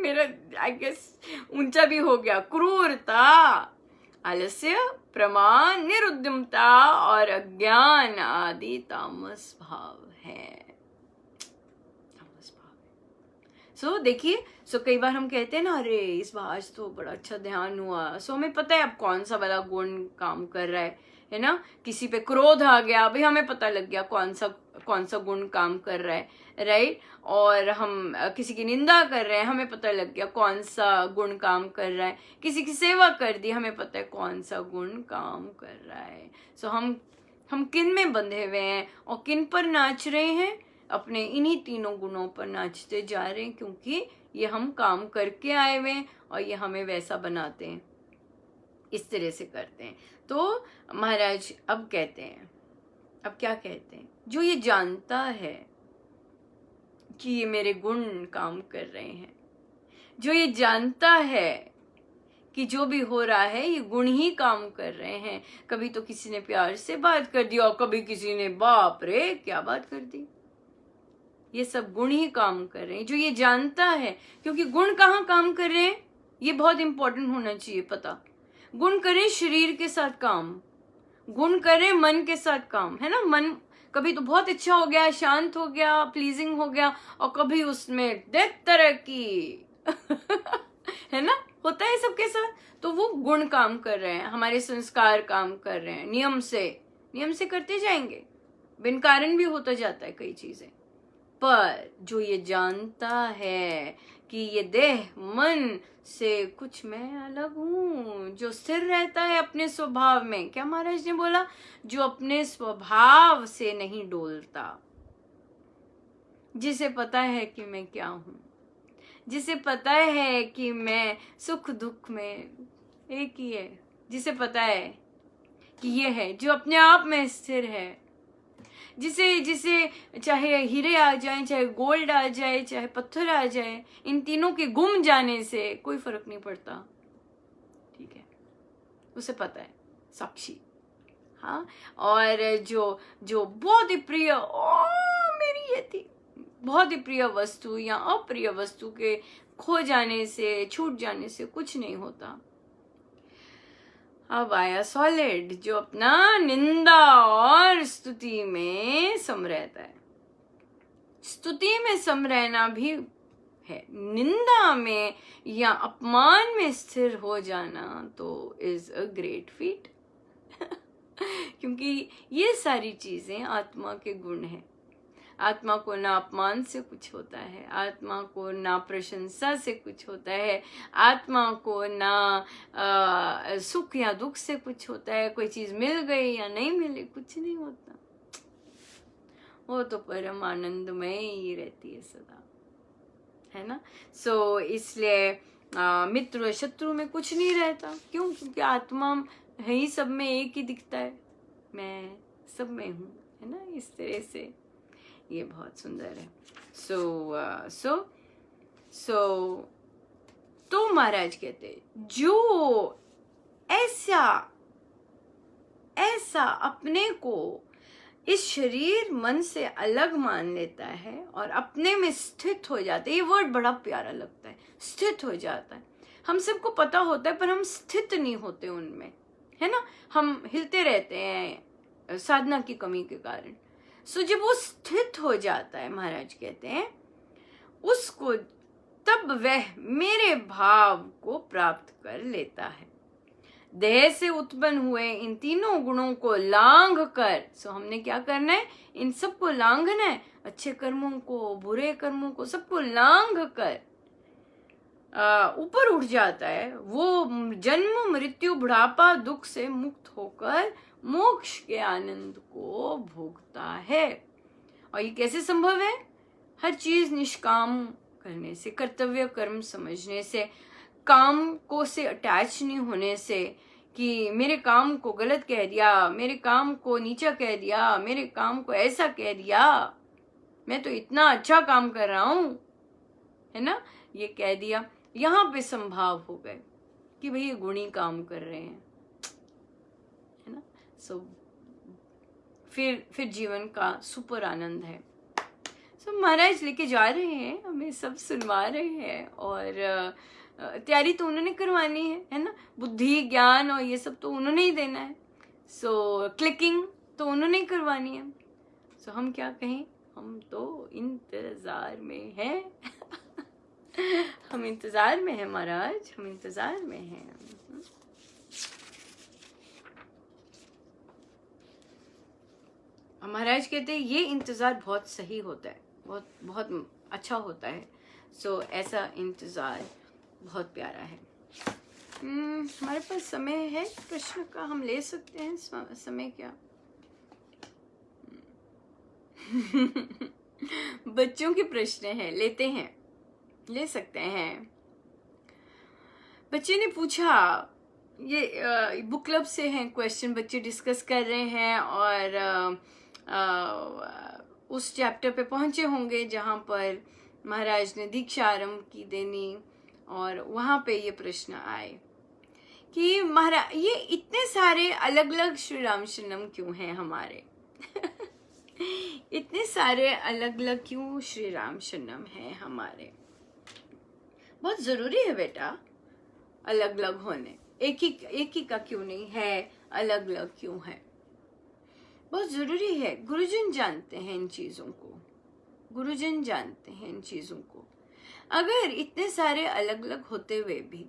मेरा आई गेस ऊंचा भी हो गया। क्रूरता, आलस्य, प्रमाण, निरुद्यमता और अज्ञान आदि तामस भाव है, तामस भाव। सो देखिए, कई बार हम कहते हैं ना, अरे इस बार आज तो बड़ा अच्छा ध्यान हुआ, हमें पता है अब कौन सा वाला गुण काम कर रहा है ना, किसी पे क्रोध आ गया, भाई हमें पता लग गया कौन सा गुण काम कर रहा है, राइट, और हम किसी की निंदा कर रहे हैं, हमें पता लग गया कौन सा गुण काम कर रहा है, किसी की सेवा कर दी, हमें पता है कौन सा गुण काम कर रहा है। हम किन में बंधे हुए हैं और किन पर नाच रहे हैं, अपने इन्हीं तीनों गुणों पर नाचते जा रहे हैं, क्योंकि ये हम काम करके आए हुए हैं और ये हमें वैसा बनाते हैं, इस तरह से करते हैं। तो महाराज अब कहते हैं, अब क्या कहते हैं, जो ये जानता है कि ये मेरे गुण काम कर रहे हैं, जो ये जानता है कि जो भी हो रहा है ये गुण ही काम कर रहे हैं, कभी तो किसी ने प्यार से बात कर दी और कभी किसी ने बाप रे क्या बात कर दी, ये सब गुण ही काम कर रहे हैं, जो ये जानता है। क्योंकि गुण कहाँ काम कर रहे हैं, ये बहुत इंपॉर्टेंट होना चाहिए पता। गुण करें शरीर के साथ काम, गुण करें मन के साथ काम, है ना। मन कभी तो बहुत अच्छा हो गया, शांत हो गया, प्लीजिंग हो गया, और कभी उसमें डेथ तरह की है ना, होता है सबके साथ। तो वो गुण काम कर रहे हैं, हमारे संस्कार काम कर रहे हैं, नियम से करते जाएंगे, बिन कारण भी होता जाता है कई चीजें। पर जो ये जानता है कि ये देह मन से कुछ मैं अलग हूं, जो स्थिर रहता है अपने स्वभाव में, क्या महाराज ने बोला, जो अपने स्वभाव से नहीं डोलता, जिसे पता है कि मैं क्या हूं, जिसे पता है कि मैं सुख दुख में एक ही है, जिसे पता है कि ये है, जो अपने आप में स्थिर है, जिसे चाहे हीरे आ जाए, चाहे गोल्ड आ जाए, चाहे पत्थर आ जाए, इन तीनों के गुम जाने से कोई फर्क नहीं पड़ता, ठीक है, उसे पता है, साक्षी। हाँ, और जो बहुत ही प्रिय, मेरी ये थी, बहुत ही प्रिय वस्तु या अप्रिय वस्तु के खो जाने से, छूट जाने से कुछ नहीं होता। अब आया सॉलिड, जो अपना निंदा और स्तुति में सम रहता है। स्तुति में सम रहना भी है। निंदा में या अपमान में स्थिर हो जाना तो इज अ ग्रेट फीट क्योंकि ये सारी चीजें आत्मा के गुण हैं। आत्मा को ना अपमान से कुछ होता है, आत्मा को ना प्रशंसा से कुछ होता है, आत्मा को ना सुख या दुख से कुछ होता है। कोई चीज मिल गई या नहीं मिली, कुछ नहीं होता, वो तो परम आनंदमय ही रहती है सदा, है ना। सो इसलिए मित्र शत्रु में कुछ नहीं रहता। क्यों? क्योंकि आत्मा है ही सब में, एक ही दिखता है, मैं सब में हूँ, है ना। इस तरह से ये बहुत सुंदर है। तो महाराज कहते जो ऐसा अपने को इस शरीर मन से अलग मान लेता है और अपने में स्थित हो जाता है। ये वर्ड बड़ा प्यारा लगता है, स्थित हो जाता है। हम सबको पता होता है पर हम स्थित नहीं होते उनमें, है ना। हम हिलते रहते हैं साधना की कमी के कारण। सो जब वो स्थित हो जाता है, महाराज कहते हैं उसको, तब वह मेरे भाव को प्राप्त कर लेता है। देह से उत्पन्न हुए इन तीनों गुणों को लांघ कर, सो हमने क्या करना है, इन सबको लांघना है, अच्छे कर्मों को, बुरे कर्मों को, सबको लांघ कर ऊपर उठ जाता है। वो जन्म मृत्यु बुढ़ापा दुख से मुक्त होकर मोक्ष के आनंद को भोगता है। और ये कैसे संभव है? हर चीज निष्काम करने से, कर्तव्य कर्म समझने से, काम को से अटैच नहीं होने से कि मेरे काम को गलत कह दिया, मेरे काम को नीचा कह दिया, मेरे काम को ऐसा कह दिया, मैं तो इतना अच्छा काम कर रहा हूं, है ना, ये कह दिया। यहाँ पे संभाव हो गए कि भाई ये गुणी काम कर रहे हैं, है ना। सो फिर जीवन का सुपर आनंद है। सो महाराज लेके जा रहे हैं, हमें सब सुनवा रहे हैं और तैयारी तो उन्होंने करवानी है ना। बुद्धि ज्ञान और ये सब तो उन्होंने ही देना है। सो क्लिकिंग तो उन्होंने ही करवानी है। सो हम क्या कहें, हम तो इंतजार में हैं हम इंतजार में हैं महाराज, हम इंतजार में हैं। महाराज कहते हैं ये इंतजार बहुत सही होता है, बहुत बहुत अच्छा होता है। सो ऐसा इंतजार बहुत प्यारा है। हमारे पास समय है प्रश्न का, हम ले सकते हैं समय क्या बच्चों के प्रश्न है, लेते हैं, ले सकते हैं। बच्चे ने पूछा, ये बुक क्लब से हैं क्वेश्चन, बच्चे डिस्कस कर रहे हैं और उस चैप्टर पे पहुंचे होंगे जहां पर महाराज ने दीक्षा आरंभ की देनी, और वहां पे ये प्रश्न आए कि महाराज ये इतने सारे अलग अलग श्री राम शरणम क्यों हैं हमारे इतने सारे अलग अलग क्यों श्री राम शरणम हैं हमारे? बहुत जरूरी है बेटा अलग अलग होने, एक ही का क्यों नहीं है, अलग अलग क्यों है, बहुत जरूरी है। गुरुजन जानते हैं इन चीजों को, गुरुजन जानते हैं इन चीजों को। अगर इतने सारे अलग अलग होते हुए भी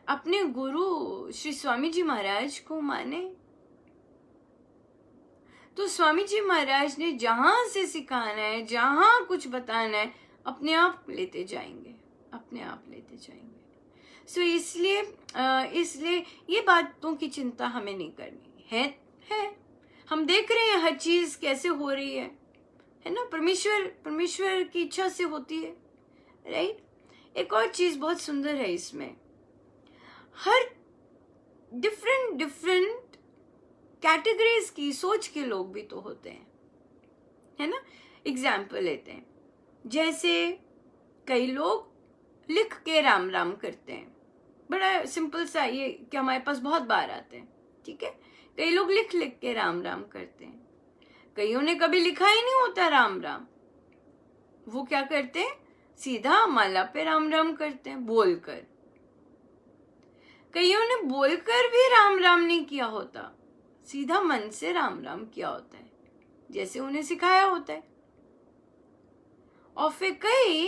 अपने गुरु श्री स्वामी जी महाराज को माने, तो स्वामी जी महाराज ने जहां से सिखाना है, जहां कुछ बताना है, अपने आप लेते जाएंगे, अपने आप लेते जाएंगे। सो इसलिए ये बातों की चिंता हमें नहीं करनी है। हम देख रहे हैं हर चीज कैसे हो रही है ना। परमेश्वर की इच्छा से होती है, राइट। एक और चीज बहुत सुंदर है इसमें, हर डिफरेंट कैटेगरीज की सोच के लोग भी तो होते हैं, है ना। एग्जाम्पल लेते हैं, जैसे कई लोग लिख के राम राम करते हैं, बड़ा सिंपल सा, ये कि हमारे पास बहुत बार आते हैं, ठीक है। कई लोग लिख के राम राम करते हैं, कईयों ने कभी लिखा ही नहीं होता राम राम, वो क्या करते हैं, सीधा माला पे राम राम करते हैं बोलकर। कईयों ने बोलकर भी राम राम नहीं किया होता, सीधा मन से राम राम किया होता है जैसे उन्हें सिखाया होता है। और फिर कई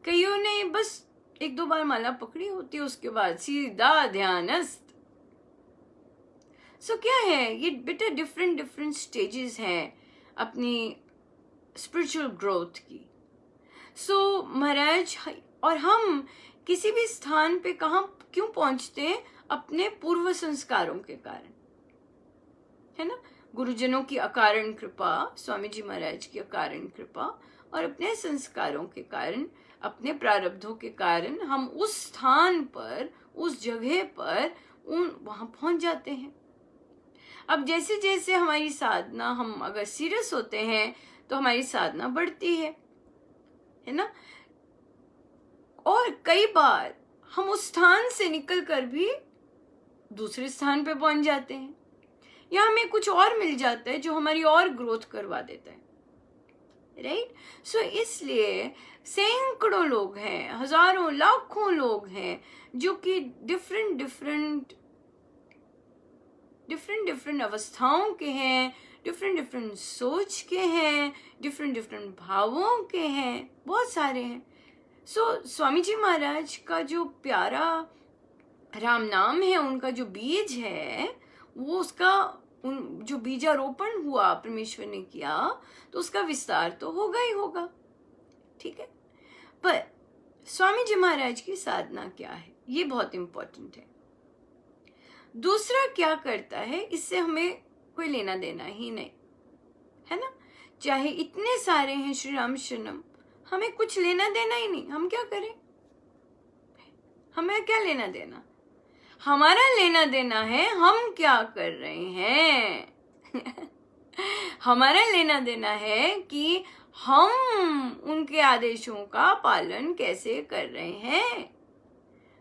कईयों ने बस 1-2 बार माला पकड़ी होती है, उसके बाद सीधा ध्यानस्थ। सो क्या है ये बेटा, डिफरेंट डिफरेंट स्टेजेस हैं अपनी स्पिरिचुअल ग्रोथ की। सो महाराज, और हम किसी भी स्थान पे कहाँ क्यों पहुंचते हैं? अपने पूर्व संस्कारों के कारण, है ना। गुरुजनों की अकारण कृपा, स्वामी जी महाराज की अकारण कृपा, और अपने संस्कारों के कारण, अपने प्रारब्धों के कारण हम उस स्थान पर, उस जगह पर वहां पहुंच जाते हैं। अब जैसे जैसे हमारी साधना, हम अगर सीरियस होते हैं तो हमारी साधना बढ़ती है ना। और कई बार हम उस स्थान से निकल कर भी दूसरे स्थान पे पहुंच जाते हैं, या हमें कुछ और मिल जाता है जो हमारी और ग्रोथ करवा देता है, राइट। सो इसलिए सैकड़ों लोग हैं, हजारों लाखों लोग हैं जो कि डिफरेंट डिफरेंट अवस्थाओं के हैं, डिफरेंट सोच के हैं, डिफरेंट भावों के हैं, बहुत सारे हैं। सो स्वामी जी महाराज का जो प्यारा राम नाम है, उनका जो बीज है, वो उसका जो बीजारोपण हुआ परमेश्वर ने किया, तो उसका विस्तार तो होगा ही होगा, ठीक है। पर स्वामी जी महाराज की साधना क्या है, ये बहुत इंपॉर्टेंट है। दूसरा क्या करता है, इससे हमें कोई लेना देना ही नहीं, है ना। चाहे इतने सारे हैं श्री राम शरणम, हमें कुछ लेना देना ही नहीं। हम क्या करें, हमें क्या लेना देना? हमारा लेना देना है हम क्या कर रहे हैं। हमारा लेना देना है कि हम उनके आदेशों का पालन कैसे कर रहे हैं।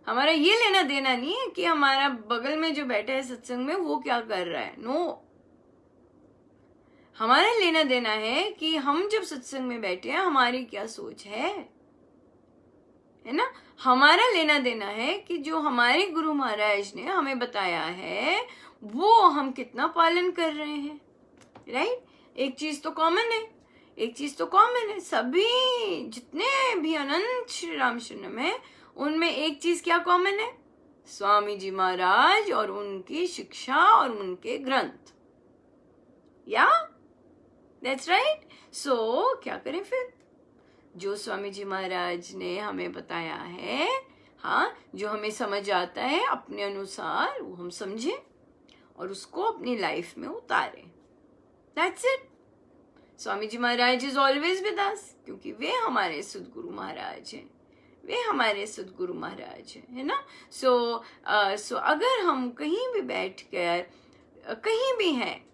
हमारा ये लेना देना नहीं है कि हमारा बगल में जो बैठा है सत्संग में वो क्या कर रहा है, नो। हमारा लेना देना है कि हम जब सत्संग में बैठे हैं हमारी क्या सोच है ना। हमारा लेना देना है कि जो हमारे गुरु महाराज ने हमें बताया है वो हम कितना पालन कर रहे हैं, राइट। एक चीज तो कॉमन है, सभी जितने भी अनंत श्री राम शरणम है, उनमें एक चीज क्या कॉमन है? स्वामी जी महाराज और उनकी शिक्षा और उनके ग्रंथ, या दैट्स राइट। सो क्या करें फिर? जो स्वामी जी महाराज ने हमें बताया है, हाँ, जो हमें समझ आता है अपने अनुसार, वो हम समझें और उसको अपनी लाइफ में उतारें। That's it. Swami ji Maharaj is always with us, क्योंकि वे हमारे सद्गुरु महाराज हैं, है ना। सो अगर हम कहीं भी बैठकर, कहीं भी हैं,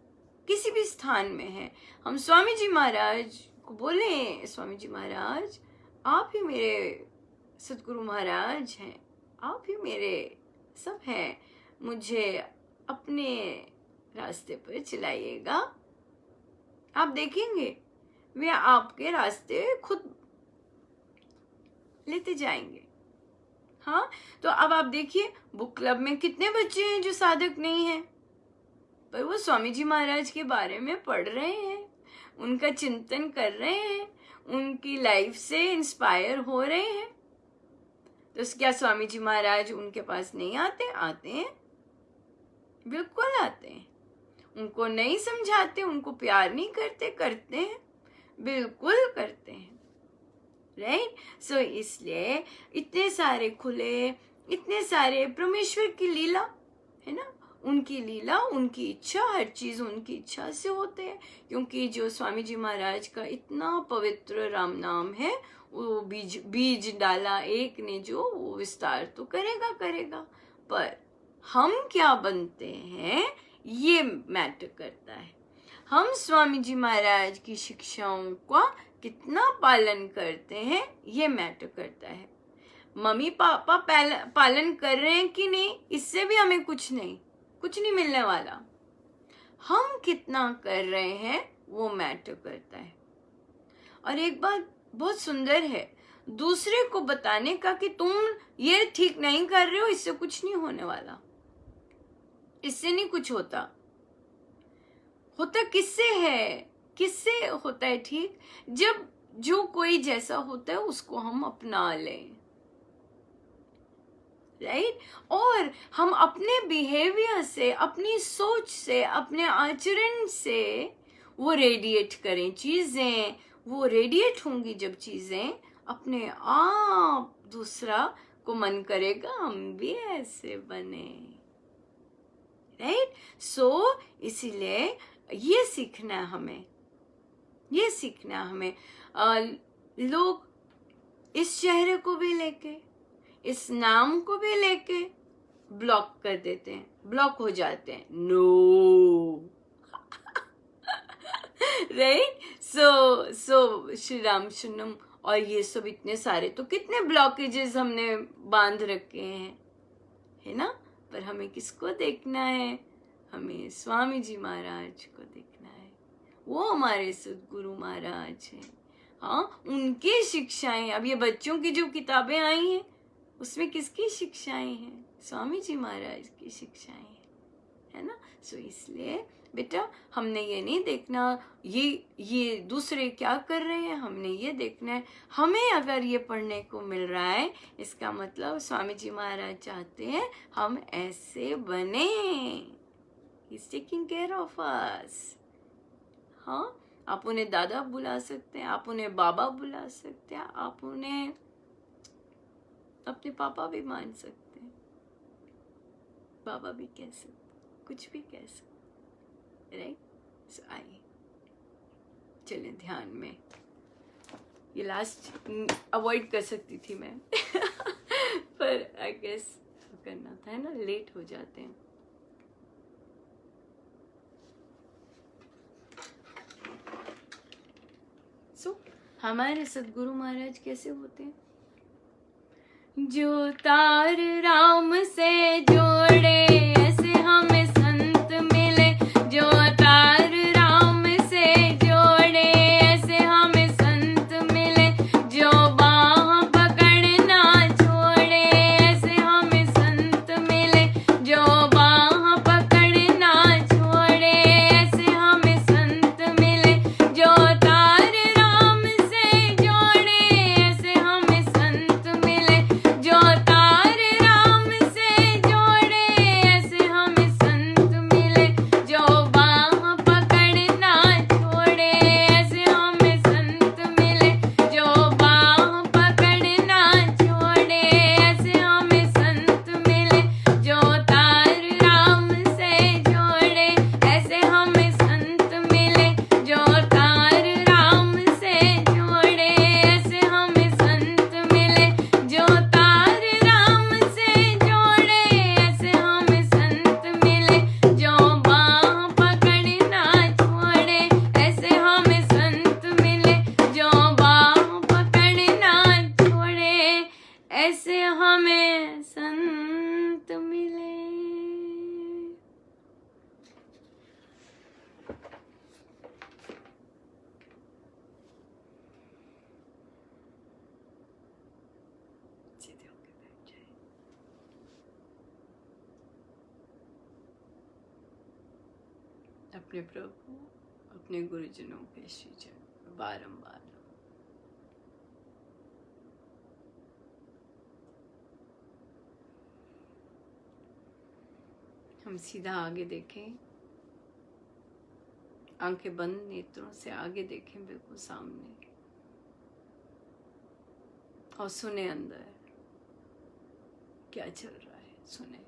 किसी भी स्थान में हैं, हम स्वामी जी महाराज को बोले, स्वामी जी महाराज आप ही मेरे सद्गुरु महाराज हैं, आप ही मेरे सब हैं, मुझे अपने रास्ते पर चलाइएगा। आप देखेंगे वे आपके रास्ते खुद लेते जाएंगे। हाँ, तो अब आप देखिए बुक क्लब में कितने बच्चे हैं जो साधक नहीं हैं, पर वो स्वामी जी महाराज के बारे में पढ़ रहे हैं, उनका चिंतन कर रहे हैं, उनकी लाइफ से इंस्पायर हो रहे हैं। तो क्या स्वामी जी महाराज उनके पास नहीं आते? आते हैं, बिल्कुल आते हैं। उनको नहीं समझाते, उनको प्यार नहीं करते? करते हैं, बिल्कुल करते हैं, राइट। सो इसलिए इतने सारे खुले, इतने सारे परमेश्वर की लीला है ना, उनकी लीला, उनकी इच्छा, हर चीज उनकी इच्छा से होते हैं। क्योंकि जो स्वामी जी महाराज का इतना पवित्र राम नाम है, वो बीज डाला एक ने जो, वो विस्तार तो करेगा। पर हम क्या बनते हैं ये मैटर करता है। हम स्वामी जी महाराज की शिक्षाओं का कितना पालन करते हैं ये मैटर करता है। मम्मी पापा पालन कर रहे हैं कि नहीं, इससे भी हमें कुछ नहीं मिलने वाला। हम कितना कर रहे हैं वो मैटर करता है। और एक बात बहुत सुंदर है, दूसरे को बताने का कि तुम ये ठीक नहीं कर रहे हो, इससे कुछ नहीं होने वाला, इससे नहीं कुछ होता किससे होता है ठीक? जब जो कोई जैसा होता है उसको हम अपना लें, राइट? और हम अपने बिहेवियर से, अपनी सोच से, अपने आचरण से वो रेडिएट करें चीजें। वो रेडिएट होंगी जब चीजें, अपने आप दूसरा को मन करेगा हम भी ऐसे बने, राइट? सो इसीलिए ये सीखना है हमें, ये सीखना है हमें। लोग इस चेहरे को भी लेके, इस नाम को भी लेके ब्लॉक कर देते हैं, ब्लॉक हो जाते हैं। No, right? So Shri Ram शरणम और ये सब इतने सारे, तो कितने ब्लॉकेजेस हमने बांध रखे हैं, है ना? पर हमें किसको देखना है? हमें स्वामी जी महाराज को देखना है। वो हमारे सद्गुरु महाराज हैं। हाँ, उनकी शिक्षाएं। अब ये बच्चों की जो किताबें आई हैं उसमें किसकी शिक्षाएं हैं? स्वामी जी महाराज की शिक्षाएं हैं, है ना? सो इसलिए बेटा हमने ये नहीं देखना ये दूसरे क्या कर रहे हैं, हमने ये देखना है हमें अगर ये पढ़ने को मिल रहा है, इसका मतलब स्वामी जी महाराज चाहते हैं हम ऐसे बने। He's taking care of us. हाँ, आप उन्हें दादा बुला सकते हैं, आप उन्हें बाबा बुला सकते हैं, आप उन्हें अपने पापा भी मान सकते हैं, बाबा भी कह सकते, कुछ भी कह सकते, राइट? सो आइए चले ध्यान में। ये लास्ट अवॉइड कर सकती थी मैं पर आई गेस करना था, है ना? लेट हो जाते हैं। सो हमारे सद्गुरु महाराज कैसे होते हैं? जो तार राम से जोड़े ऐसे हमें संत मिले, जो तार राम से जोड़े ऐसे हमें संत मिले, जो बाह पकड़ना छोड़े ऐसे हमें संत मिले, जो बाह पकड़ना छोड़े ऐसे हमें संत मिले, जो तार राम से जोड़े ऐसे हमें संत मिले, जो तार राम से जोड़े ऐसे हमें संत मिले, जो बाह पकड़ना छोड़े ऐसे हमें संत मिले, जो बाह पकड़ना छोड़े ऐसे हमें संत मिले, जो तार राम से जोड़े ऐसे हमें संत मिले, जो तार राम से जोड़े ऐसे हमें संत मिले, जो तार राम से जोड़े ऐसे हमें संत मिले, जो बाह पकड़ना छोड़े ऐसे हमें संत मिले, जो बाह पकड़ना छोड़े ऐसे हमें संत मिले। सीधे होके बैठ जाए। अपने प्रभु, अपने गुरुजनों के श्रीचरण बारंबार हम सीधा आगे देखें, आंखें बंद नेत्रों से आगे देखें, बिल्कुल सामने, और सुने अंदर क्या चल रहा है, सुने।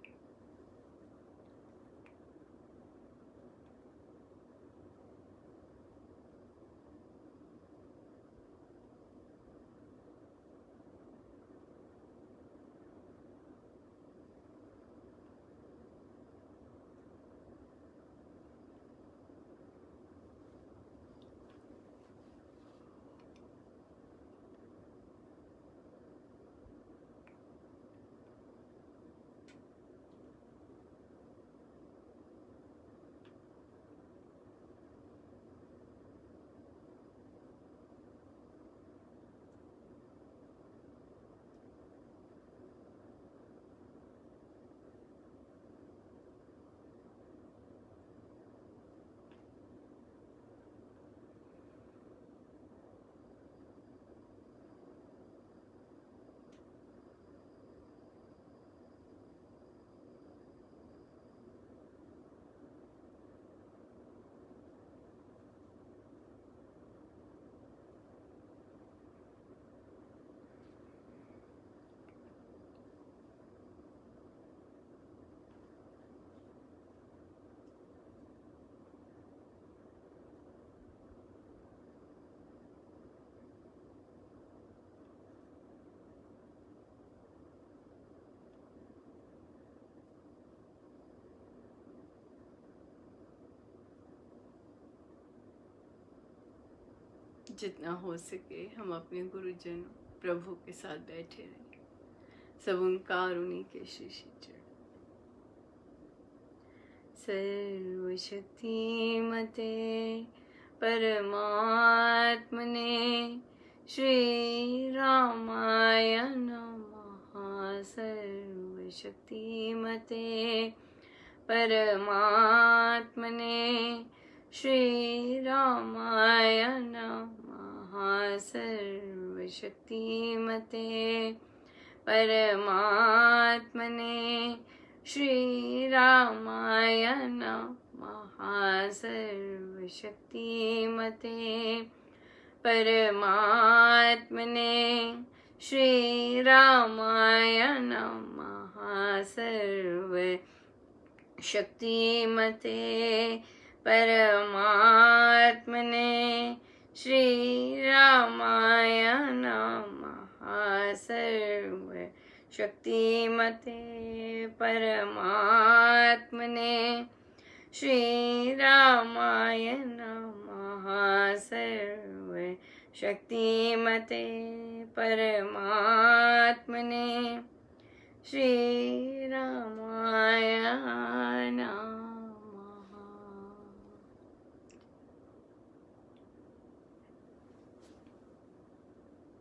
जितना हो सके हम अपने गुरुजन प्रभु के साथ बैठे रहें, सब उनका और उन्हीं के शीश चढ़। सर्वशक्तिमते परमात्मने श्री रामाय नमः। सर्वशक्तिमते परमात्मने श्री रामाय नमः। सर्वशक्तिमते परमात्मने श्री रामाय नमः। सर्वशक्तिमते परमात्मने श्री रामाय नमः। सर्वशक्तिमते परमात्मने श्री रामाय नमः। सर्वशक्तिमते परमात्मने श्री रामाय नमः। सर्वशक्तिमते परमात्मने श्री रामाय